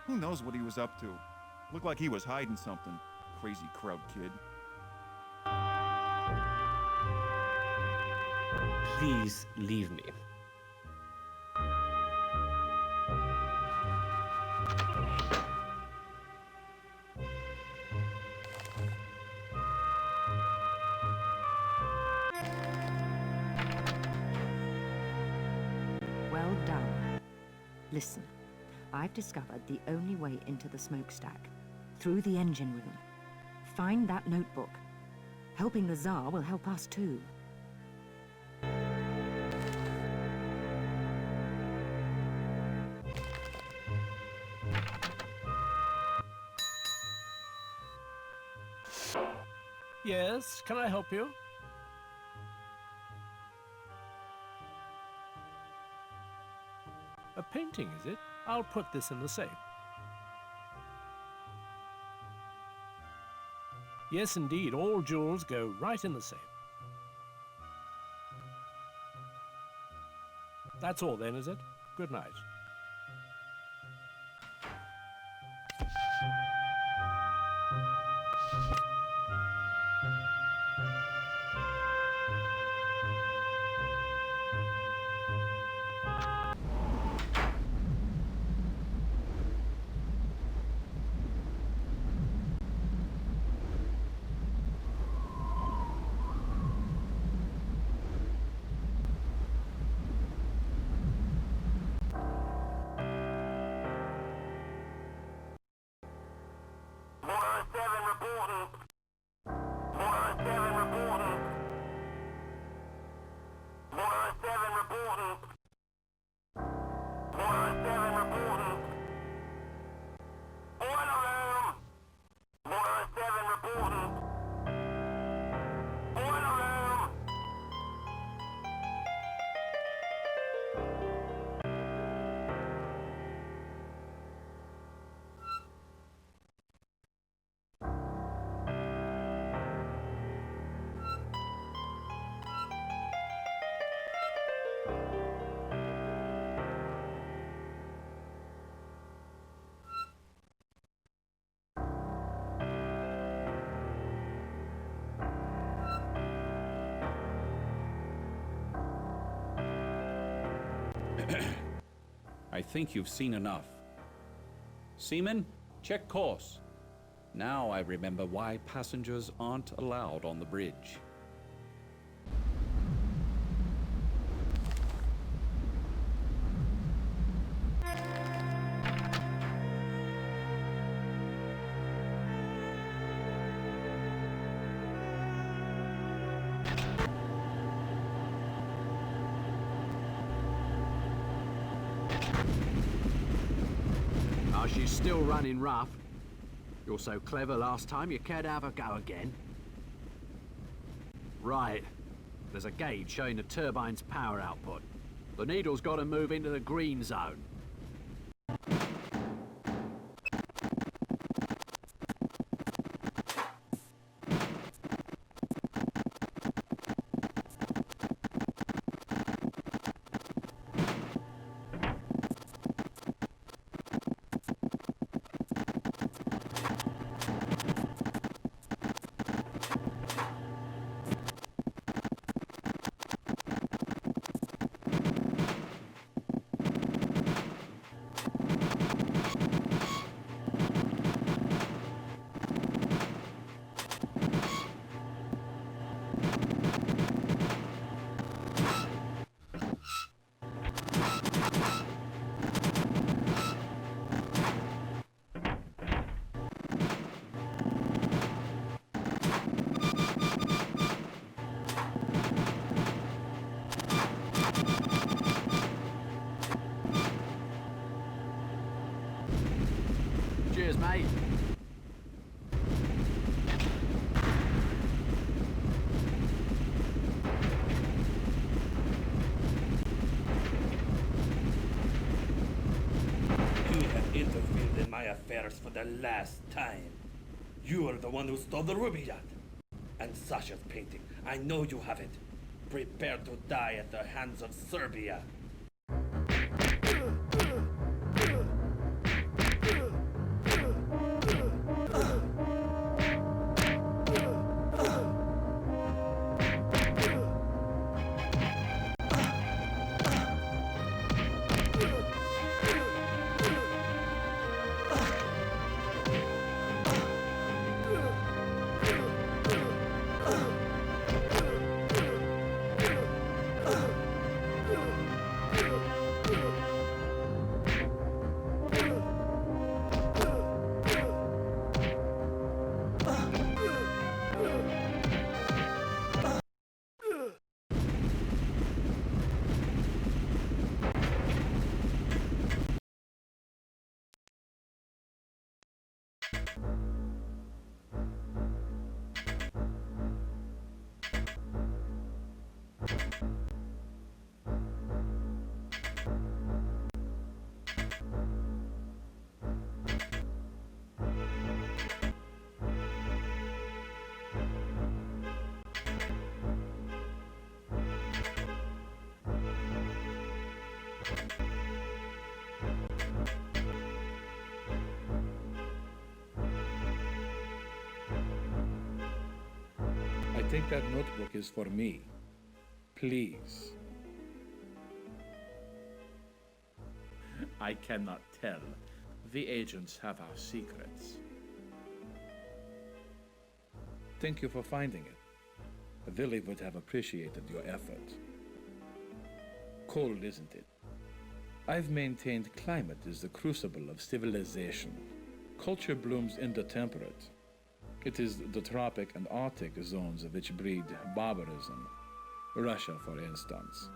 Who knows what he was up to? Looked like he was hiding something. Crazy crowd kid. Please leave me. Well done. Listen, I've discovered the only way into the smokestack. Through the engine room. Find that notebook. Helping the Tsar will help us too. Yes, can I help you? A painting, is it? I'll put this in the safe. Yes, indeed, all jewels go right in the safe. That's all then, is it? Good night. I think you've seen enough. Seaman, check course. Now I remember why passengers aren't allowed on the bridge. Oh, she's still running rough. You're so clever last time, you cared to have a go again. Right. There's a gauge showing the turbine's power output. The needle's got to move into the green zone. Cheers, mate. You have interfered in my affairs for the last time. You are the one who stole the ruby yacht. And Sasha's painting. I know you have it. Prepare to die at the hands of Serbia. I think that notebook is for me. Please. I cannot tell. The agents have our secrets. Thank you for finding it. Willie would have appreciated your effort. Cold, isn't it? I've maintained climate is the crucible of civilization. Culture blooms in the temperate. It is the tropic and Arctic zones which breed barbarism. Russia, for instance.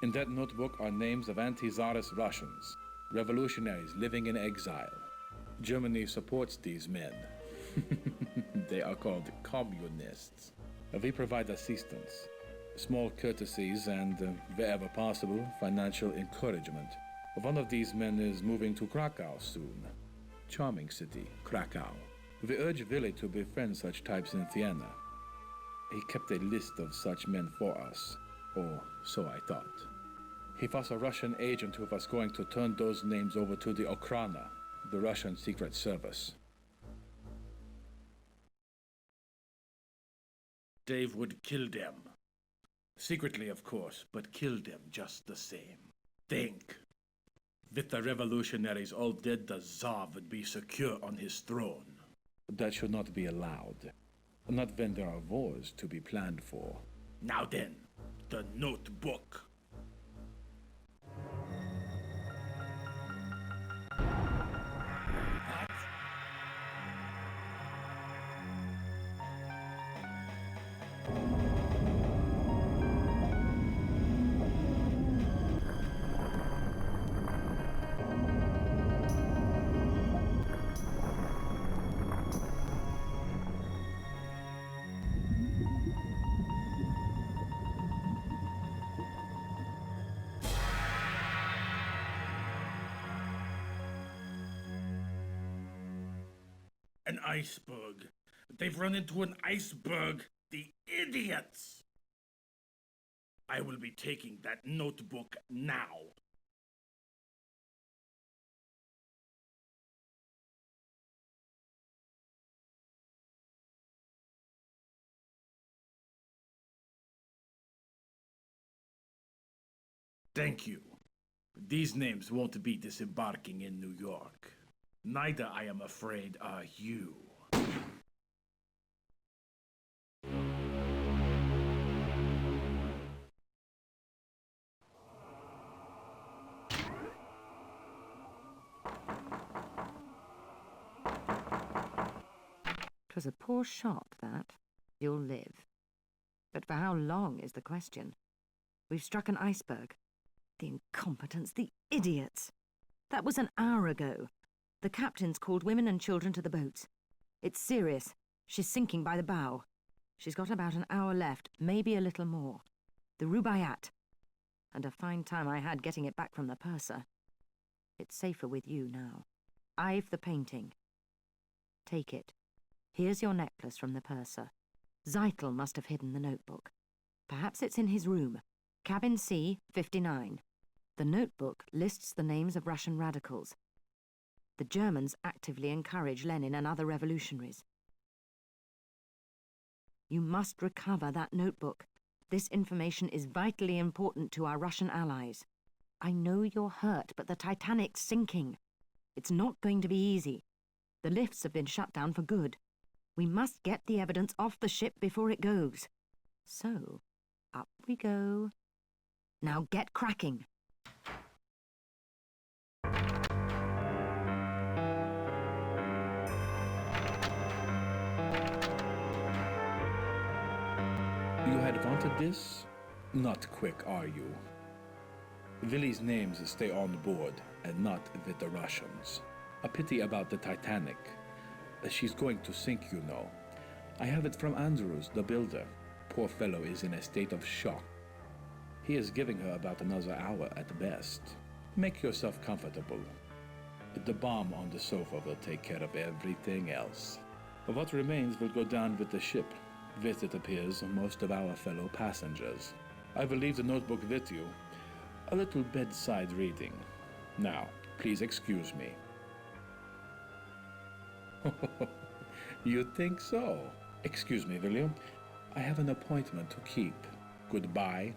In that notebook are names of anti-Tsarist Russians, revolutionaries living in exile. Germany supports these men. They are called communists. We provide assistance, small courtesies, and, wherever possible, financial encouragement. One of these men is moving to Krakow soon. Charming city, Krakow. We urge Willie to befriend such types in Vienna. He kept a list of such men for us, or so I thought. He was a Russian agent who was going to turn those names over to the Okhrana, the Russian Secret Service. Dave would kill them. Secretly, of course, but killed them just the same. Think. With the revolutionaries all dead, the Tsar would be secure on his throne. That should not be allowed. Not when there are wars to be planned for. Now then, the notebook. An iceberg. They've run into an iceberg. The idiots! I will be taking that notebook now. Thank you. These names won't be disembarking in New York. Neither, I am afraid, are you. 'Twas a poor shot, that. You'll live. But for how long is the question? We've struck an iceberg. The incompetents, the idiots! That was an hour ago. The captain's called women and children to the boats. It's serious. She's sinking by the bow. She's got about an hour left, maybe a little more. The Rubaiyat. And a fine time I had getting it back from the purser. It's safer with you now. I've the painting. Take it. Here's your necklace from the purser. Zeitel must have hidden the notebook. Perhaps it's in his room. Cabin C, 59. The notebook lists the names of Russian radicals. The Germans actively encourage Lenin and other revolutionaries. You must recover that notebook. This information is vitally important to our Russian allies. I know you're hurt, but the Titanic's sinking. It's not going to be easy. The lifts have been shut down for good. We must get the evidence off the ship before it goes. So, up we go. Now get cracking. You had wanted this? Not quick, are you? Willy's names stay on board, and not with the Russians. A pity about the Titanic. She's going to sink, you know. I have it from Andrews, the builder. Poor fellow is in a state of shock. He is giving her about another hour at best. Make yourself comfortable. The bomb on the sofa will take care of everything else. What remains will go down with the ship. With, it appears, most of our fellow passengers. I will leave the notebook with you. A little bedside reading. Now, please excuse me. You think so? Excuse me, William. I have an appointment to keep. Goodbye.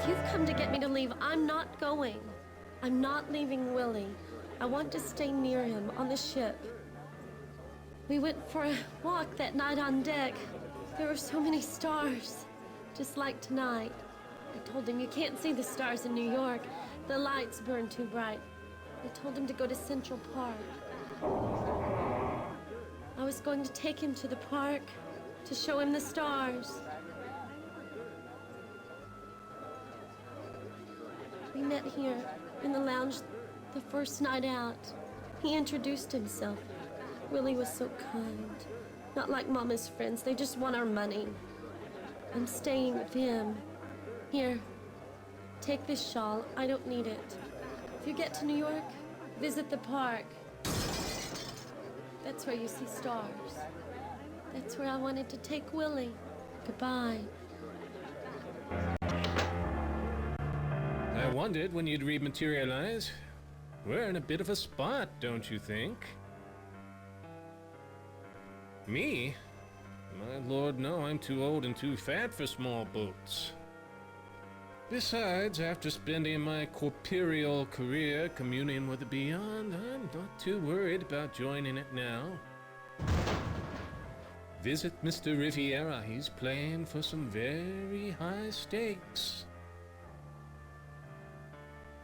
you've come to get me to leave, I'm not going. I'm not leaving Willie. I want to stay near him on the ship. We went for a walk that night on deck. There were so many stars, just like tonight. I told him you can't see the stars in New York. The lights burn too bright. I told him to go to Central Park. I was going to take him to the park to show him the stars. We met here in the lounge the first night out. He introduced himself. Willie was so kind. Not like Mama's friends, they just want our money. I'm staying with him. Here, take this shawl. I don't need it. If you get to New York, visit the park. That's where you see stars. That's where I wanted to take Willie. Goodbye. I wondered when you'd rematerialize. We're in a bit of a spot, don't you think? Me? My lord, no, I'm too old and too fat for small boats. Besides, after spending my corporeal career communing with the beyond, I'm not too worried about joining it now. Visit Mr. Riviera. He's playing for some very high stakes.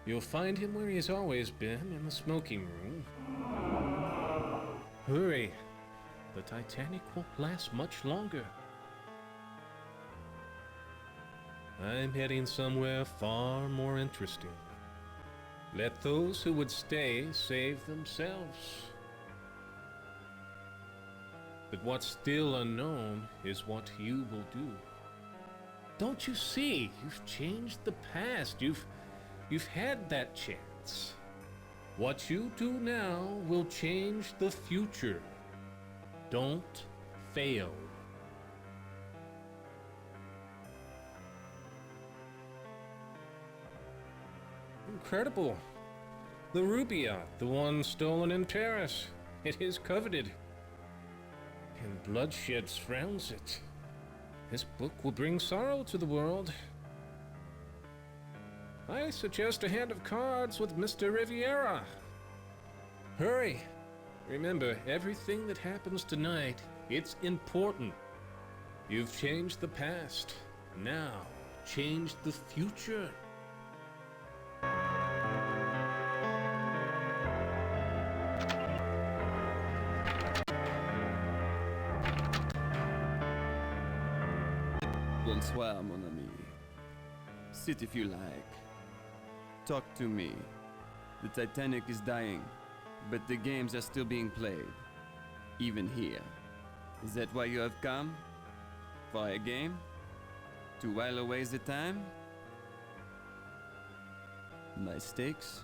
You'll find him where he's always been, in the smoking room. Hurry. The Titanic won't last much longer. I'm heading somewhere far more interesting. Let those who would stay save themselves. But what's still unknown is what you will do. Don't you see? You've changed the past. You've had that chance. What you do now will change the future. Don't fail. Incredible. The Rubaiyat, the one stolen in Paris. It is coveted. And bloodshed surrounds it. This book will bring sorrow to the world. I suggest a hand of cards with Mr. Riviera. Hurry. Remember, everything that happens tonight, it's important. You've changed the past. Now, change the future. Bonsoir, mon ami. Sit if you like. Talk to me. The Titanic is dying, but the games are still being played. Even here. Is that why you have come? For a game? To while away the time? My stakes?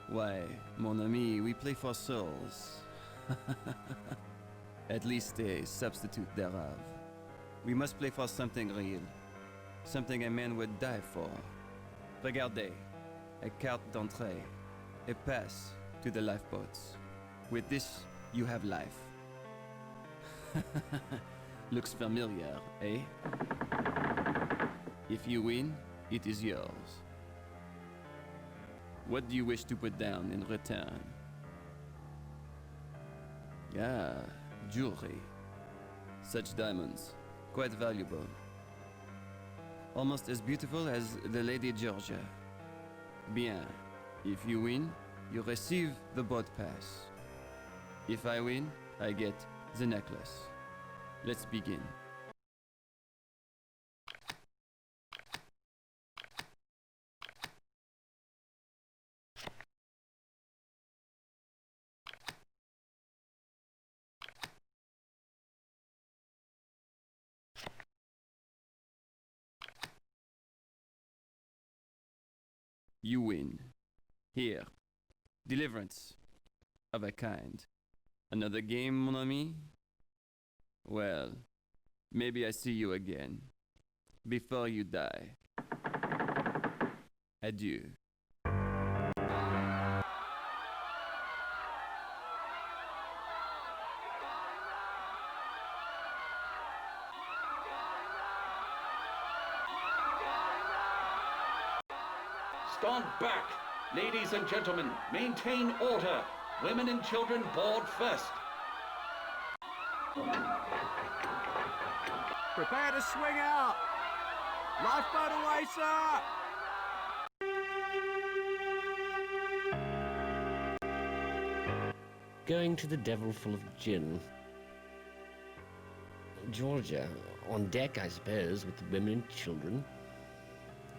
Why, mon ami, we play for souls. At least a substitute thereof. We must play for something real. Something a man would die for. Regardez. A carte d'entrée. A pass to the lifeboats. With this, you have life. Looks familiar, eh? If you win, it is yours. What do you wish to put down in return? Ah, jewelry. Such diamonds. Quite valuable. Almost as beautiful as the Lady Georgia. Bien. If you win, you receive the boat pass. If I win, I get the necklace. Let's begin. You win. Here. Deliverance. Of a kind. Another game, mon ami? Well, maybe I see you again. Before you die. Adieu. Stand back! Ladies and gentlemen, maintain order! Women and children board first! Prepare to swing out! Lifeboat away, sir! Going to the devil full of gin. Georgia, on deck, I suppose, with the women and children.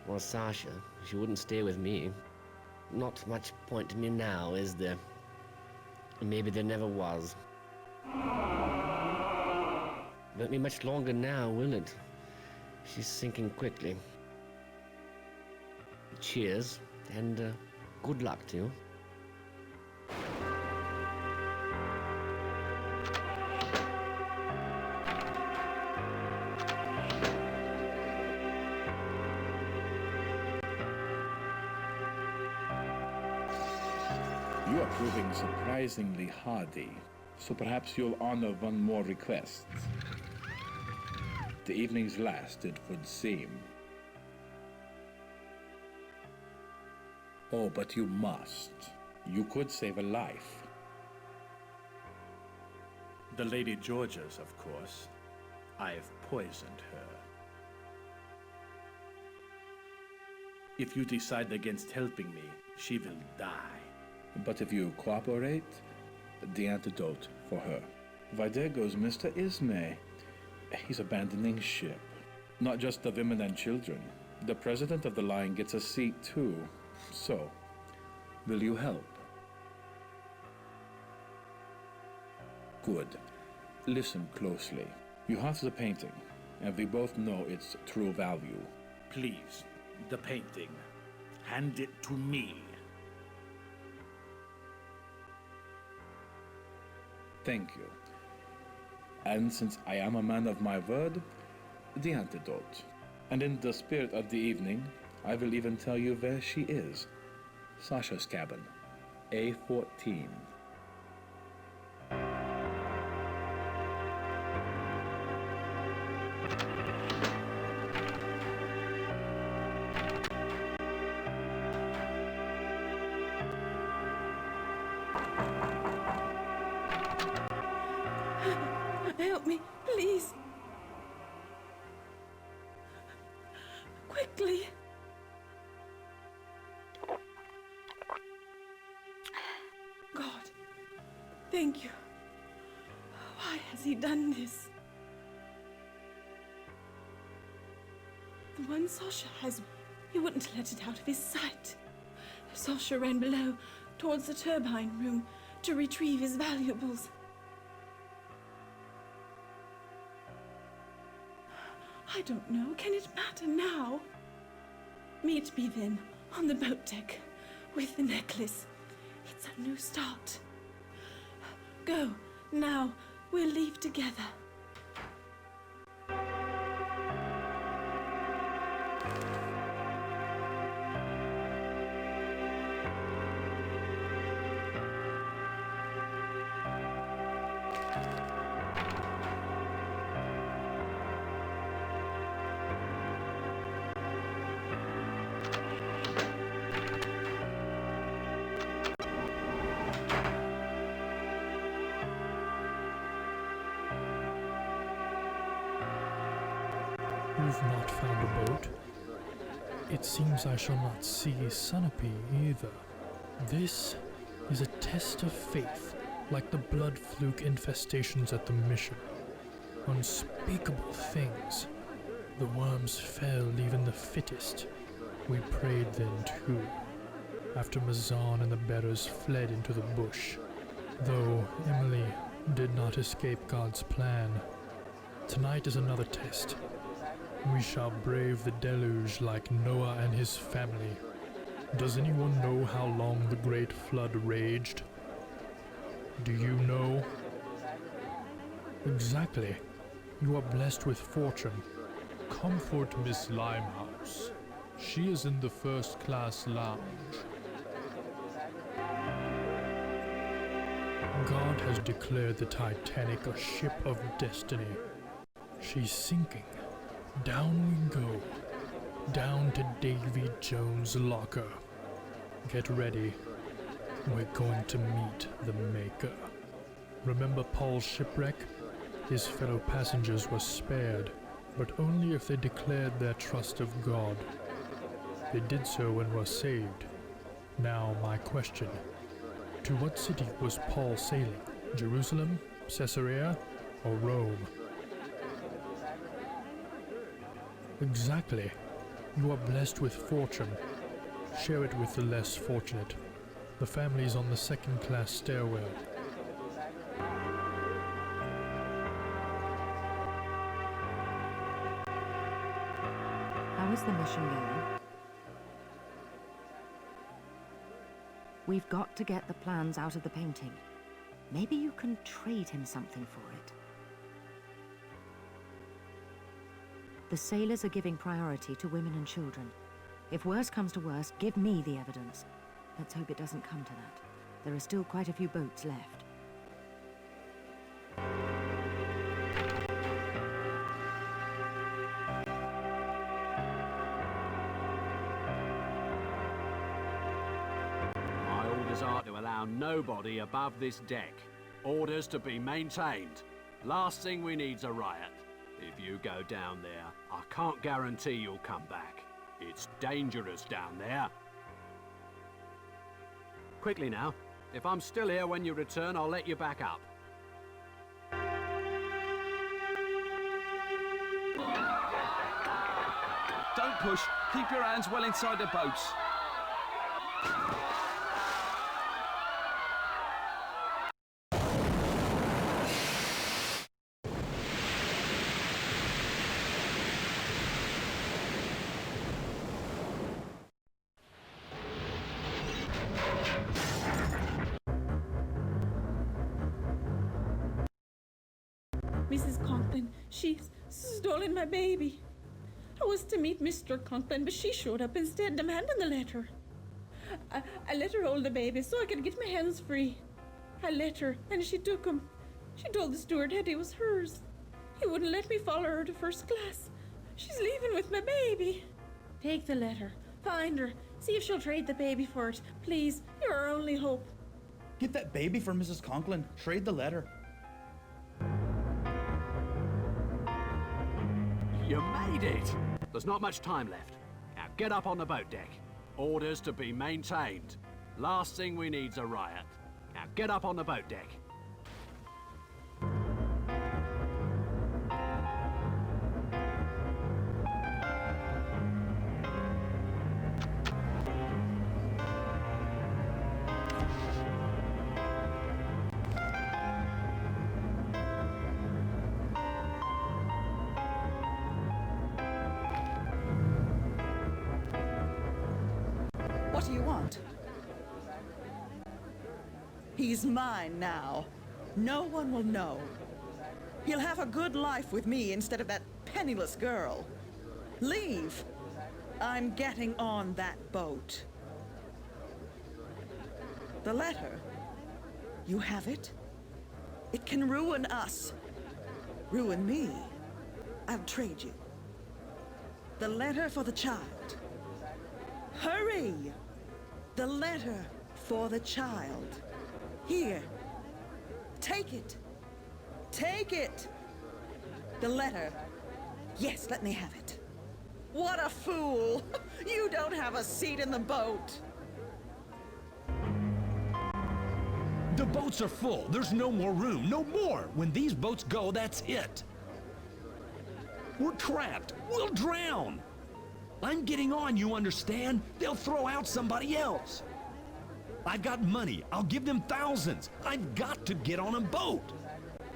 Or Sasha, she wouldn't stay with me. Not much point to me now, is there? Maybe there never was. Won't be much longer now, will it? She's sinking quickly. Cheers, and good luck to you. You are proving surprisingly hardy, so perhaps you'll honor one more request. The evening's last, it would seem. Oh, but you must. You could save a life. The Lady Georgia's, of course. I've poisoned her. If you decide against helping me, she will die. But if you cooperate, the antidote for her. Why, there goes Mr. Ismay. He's abandoning ship. Not just the women and children. The president of the line gets a seat too. So, will you help? Good. Listen closely. You have the painting, and we both know its true value. Please, the painting. Hand it to me. Thank you. And since I am a man of my word, the antidote. And in the spirit of the evening, I will even tell you where she is. Sasha's cabin, A14. Help me, please. Quickly. God, thank you. Why has he done this? The one Sasha has, he wouldn't let it out of his sight. Sasha ran below, towards the turbine room, to retrieve his valuables. I don't know. Can it matter now? Meet me then, on the boat deck, with the necklace. It's a new start. Go, now. We'll leave together. You've not found a boat. It seems I shall not see Sunapee either. This is a test of faith, like the blood fluke infestations at the mission. Unspeakable things. The worms fell even the fittest. We prayed then too, after Mazan and the bearers fled into the bush. Though Emily did not escape God's plan. Tonight is another test. We shall brave the deluge like Noah and his family. Does anyone know how long the great flood raged? Do you know? Exactly. You are blessed with fortune. Comfort Miss Limehouse. She is in the first-class lounge. God has declared the Titanic a ship of destiny. She's sinking. Down we go. Down to Davy Jones' locker. Get ready. We're going to meet the Maker. Remember Paul's shipwreck? His fellow passengers were spared, but only if they declared their trust of God. They did so and were saved. Now my question. To what city was Paul sailing? Jerusalem, Caesarea, or Rome? Exactly. You are blessed with fortune. Share it with the less fortunate. The family's on the second-class stairwell. How is the mission going? We've got to get the plans out of the painting. Maybe you can trade him something for it. The sailors are giving priority to women and children. If worse comes to worse, give me the evidence. Let's hope it doesn't come to that. There are still quite a few boats left. My orders are to allow nobody above this deck. Orders to be maintained. Last thing we need's a riot. If you go down there, I can't guarantee you'll come back. It's dangerous down there. Quickly now. If I'm still here when you return, I'll let you back up. Don't push. Keep your hands well inside the boats. Mrs. Conklin, she's stolen my baby. I was to meet Mr. Conklin, but she showed up instead, demanding the letter. I let her hold the baby so I could get my hands free. I let her, and she took him. She told the steward that he was hers. He wouldn't let me follow her to first class. She's leaving with my baby. Take the letter. Find her. See if she'll trade the baby for it. Please, you're our only hope. Get that baby for Mrs. Conklin. Trade the letter. You made it! There's not much time left. Now get up on the boat deck. Orders to be maintained. Last thing we need's a riot. Now get up on the boat deck. What do you want? He's mine now. No one will know. He'll have a good life with me instead of that penniless girl. Leave. I'm getting on that boat. The letter. You have it? It can ruin us. Ruin me. I'll trade you. The letter for the child. Hurry! The letter for the child. Here. Take it. Take it. The letter. Yes, let me have it. What a fool! You don't have a seat in the boat. The boats are full. There's no more room. No more. When these boats go, that's it. We're trapped. We'll drown. I'm getting on, you understand? They'll throw out somebody else. I've got money. I'll give them thousands. I've got to get on a boat.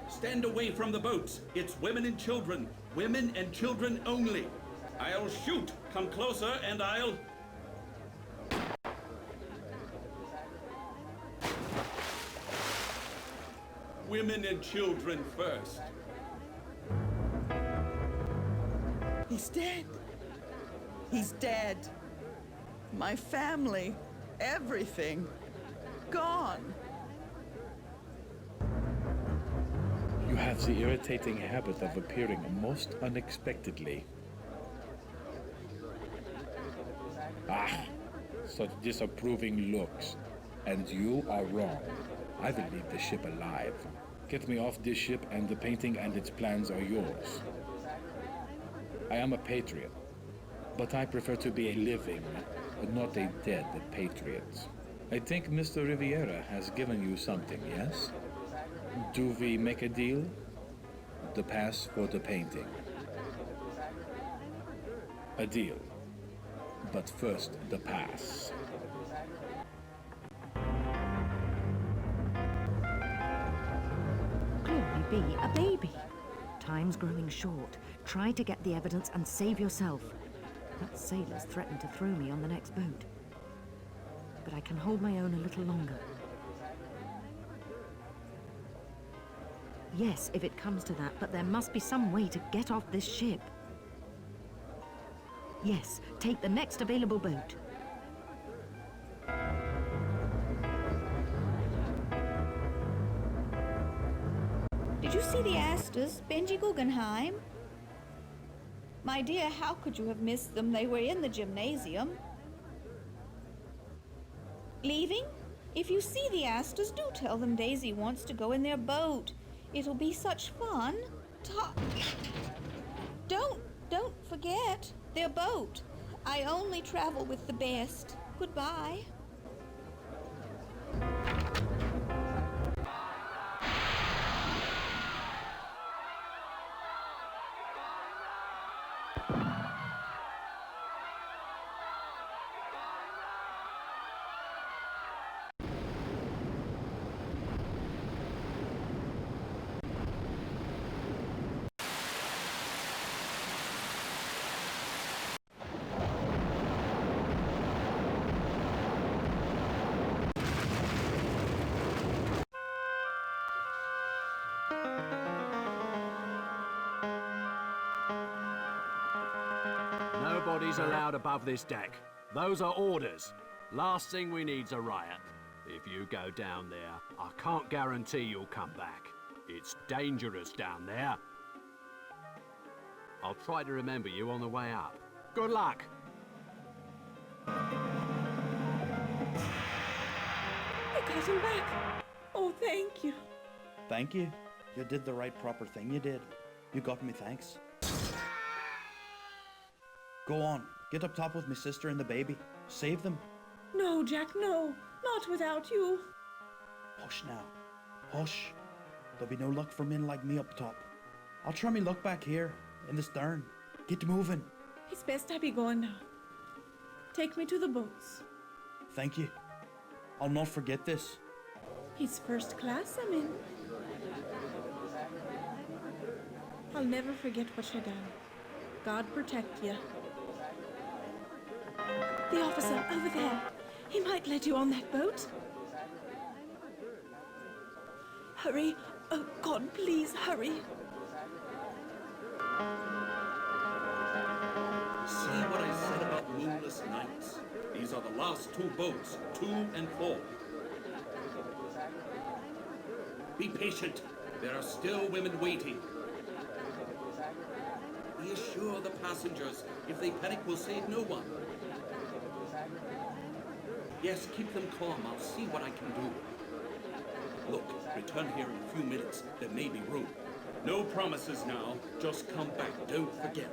Stand away from the boats. It's women and children. Women and children only. I'll shoot. Come closer and I'll... Women and children first. He's dead. He's dead. My family, everything, gone. You have the irritating habit of appearing most unexpectedly. Ah, such disapproving looks. And you are wrong. I will leave the ship alive. Get me off this ship and the painting and its plans are yours. I am a patriot, but I prefer to be a living, not a dead patriot. I think Mr. Riviera has given you something, yes? Do we make a deal? The pass for the painting. A deal. But first, the pass. Glory be, a baby. Time's growing short. Try to get the evidence and save yourself. That sailor's threatened to throw me on the next boat. But I can hold my own a little longer. Yes, if it comes to that, but there must be some way to get off this ship. Yes, take the next available boat. Did you see the Astors, Benji Guggenheim? My dear, how could you have missed them? They were in the gymnasium. Leaving? If you see the Astors, do tell them Daisy wants to go in their boat. It'll be such fun. Don't forget their boat. I only travel with the best. Goodbye. Nobody's allowed above this deck. Those are orders. Last thing we need's a riot. If you go down there, I can't guarantee you'll come back. It's dangerous down there. I'll try to remember you on the way up. Good luck. I got him back. Oh, thank you. Thank you. You did the right proper thing, you did. You got me thanks. Go on, get up top with my sister and the baby. Save them. No, Jack, no. Not without you. Hush now. Hush. There'll be no luck for men like me up top. I'll try me luck back here, in the stern. Get moving. It's best I be going now. Take me to the boats. Thank you. I'll not forget this. It's first class I'm in. I'll never forget what you done. God protect you. The officer over there. He might let you on that boat. Hurry. Oh, God, please, hurry. See what I said about moonless nights? These are the last two boats, 2 and 4. Be patient. There are still women waiting. Reassure the passengers. If they panic, we'll save no one. Yes, keep them calm. I'll see what I can do. Look, return here in a few minutes. There may be room. No promises now. Just come back. Don't forget.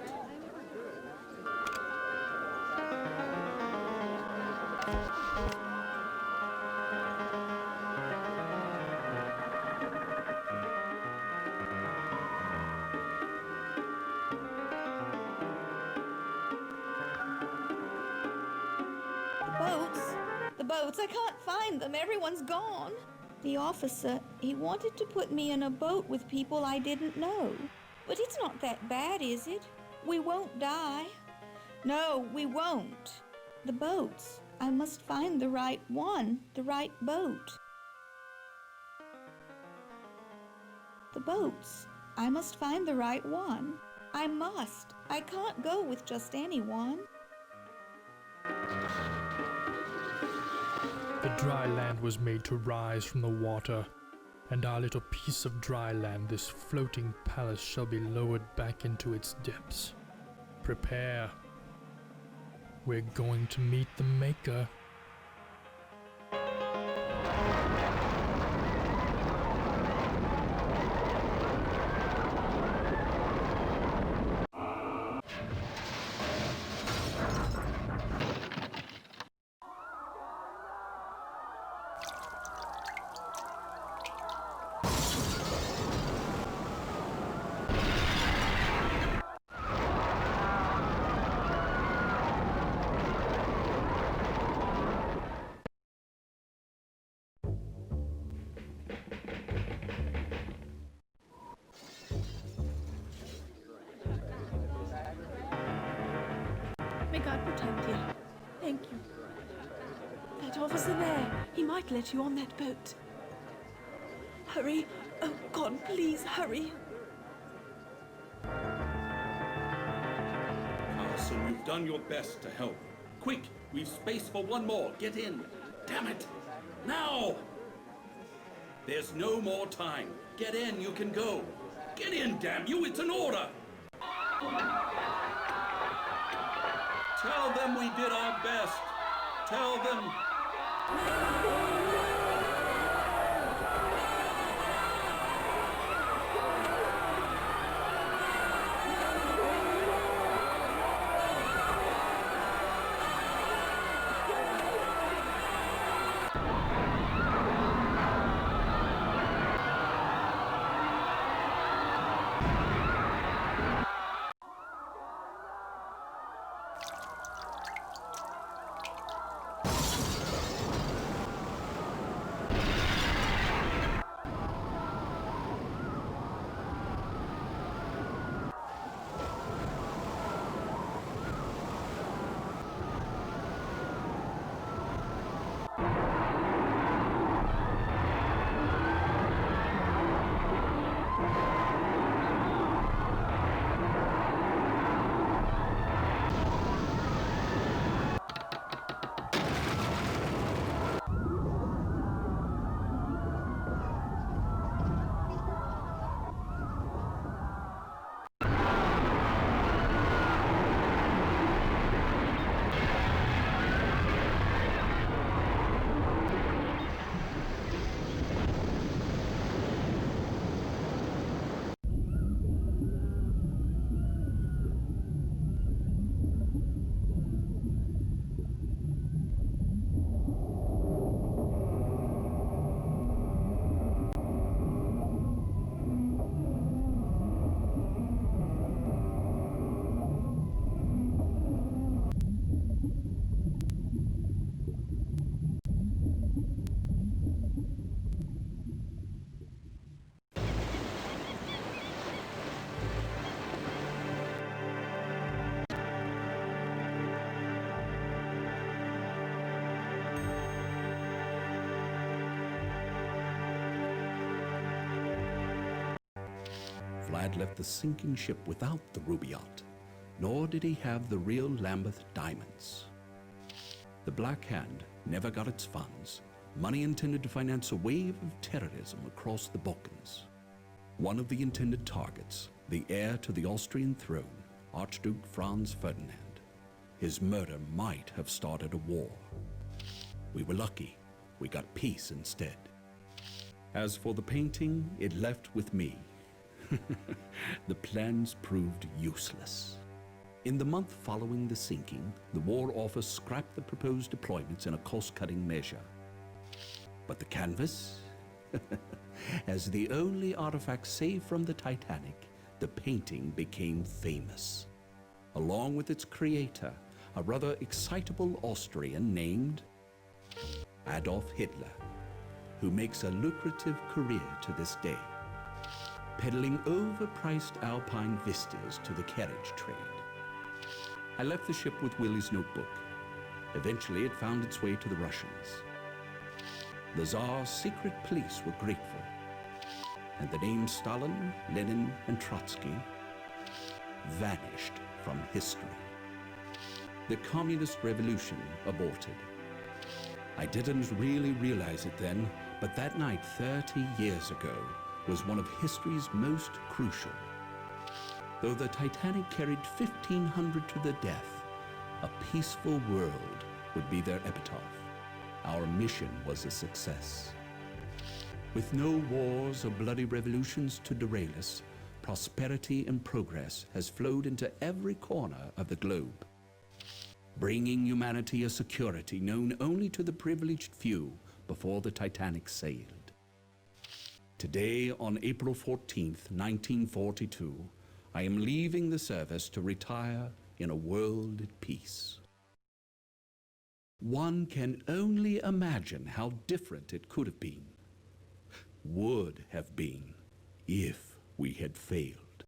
The boats, I can't find them. Everyone's gone. The officer, he wanted to put me in a boat with people I didn't know. But it's not that bad, is it? We won't die. No, we won't. The boats, I must find the right one, the right boat. The boats, I must find the right one. I must. I can't go with just anyone. The dry land was made to rise from the water, and our little piece of dry land, this floating palace, shall be lowered back into its depths. Prepare. We're going to meet the Maker. May God protect you. Thank you. That officer there, he might let you on that boat. Hurry. Oh, God, please hurry. Carson, you've done your best to help. Quick, we've space for one more. Get in. Damn it. Now! There's no more time. Get in, you can go. Get in, damn you, it's an order! Tell them we did our best. Tell them... Vlad left the sinking ship without the Rubaiyat, nor did he have the real Lambeth diamonds. The Black Hand never got its funds, money intended to finance a wave of terrorism across the Balkans. One of the intended targets, the heir to the Austrian throne, Archduke Franz Ferdinand. His murder might have started a war. We were lucky. We got peace instead. As for the painting, it left with me. The plans proved useless. In the month following the sinking, the War Office scrapped the proposed deployments in a cost-cutting measure. But the canvas? As the only artifact saved from the Titanic, the painting became famous. Along with its creator, a rather excitable Austrian named Adolf Hitler, who makes a lucrative career to this day, peddling overpriced alpine vistas to the carriage trade. I left the ship with Willie's notebook. Eventually, it found its way to the Russians. The Tsar's secret police were grateful, and the names Stalin, Lenin, and Trotsky vanished from history. The communist revolution aborted. I didn't really realize it then, but that night 30 years ago was one of history's most crucial. Though the Titanic carried 1,500 to their death, a peaceful world would be their epitaph. Our mission was a success. With no wars or bloody revolutions to derail us, prosperity and progress has flowed into every corner of the globe, bringing humanity a security known only to the privileged few before the Titanic sailed. Today, on April 14th, 1942, I am leaving the service to retire in a world at peace. One can only imagine how different it could have been, would have been, if we had failed.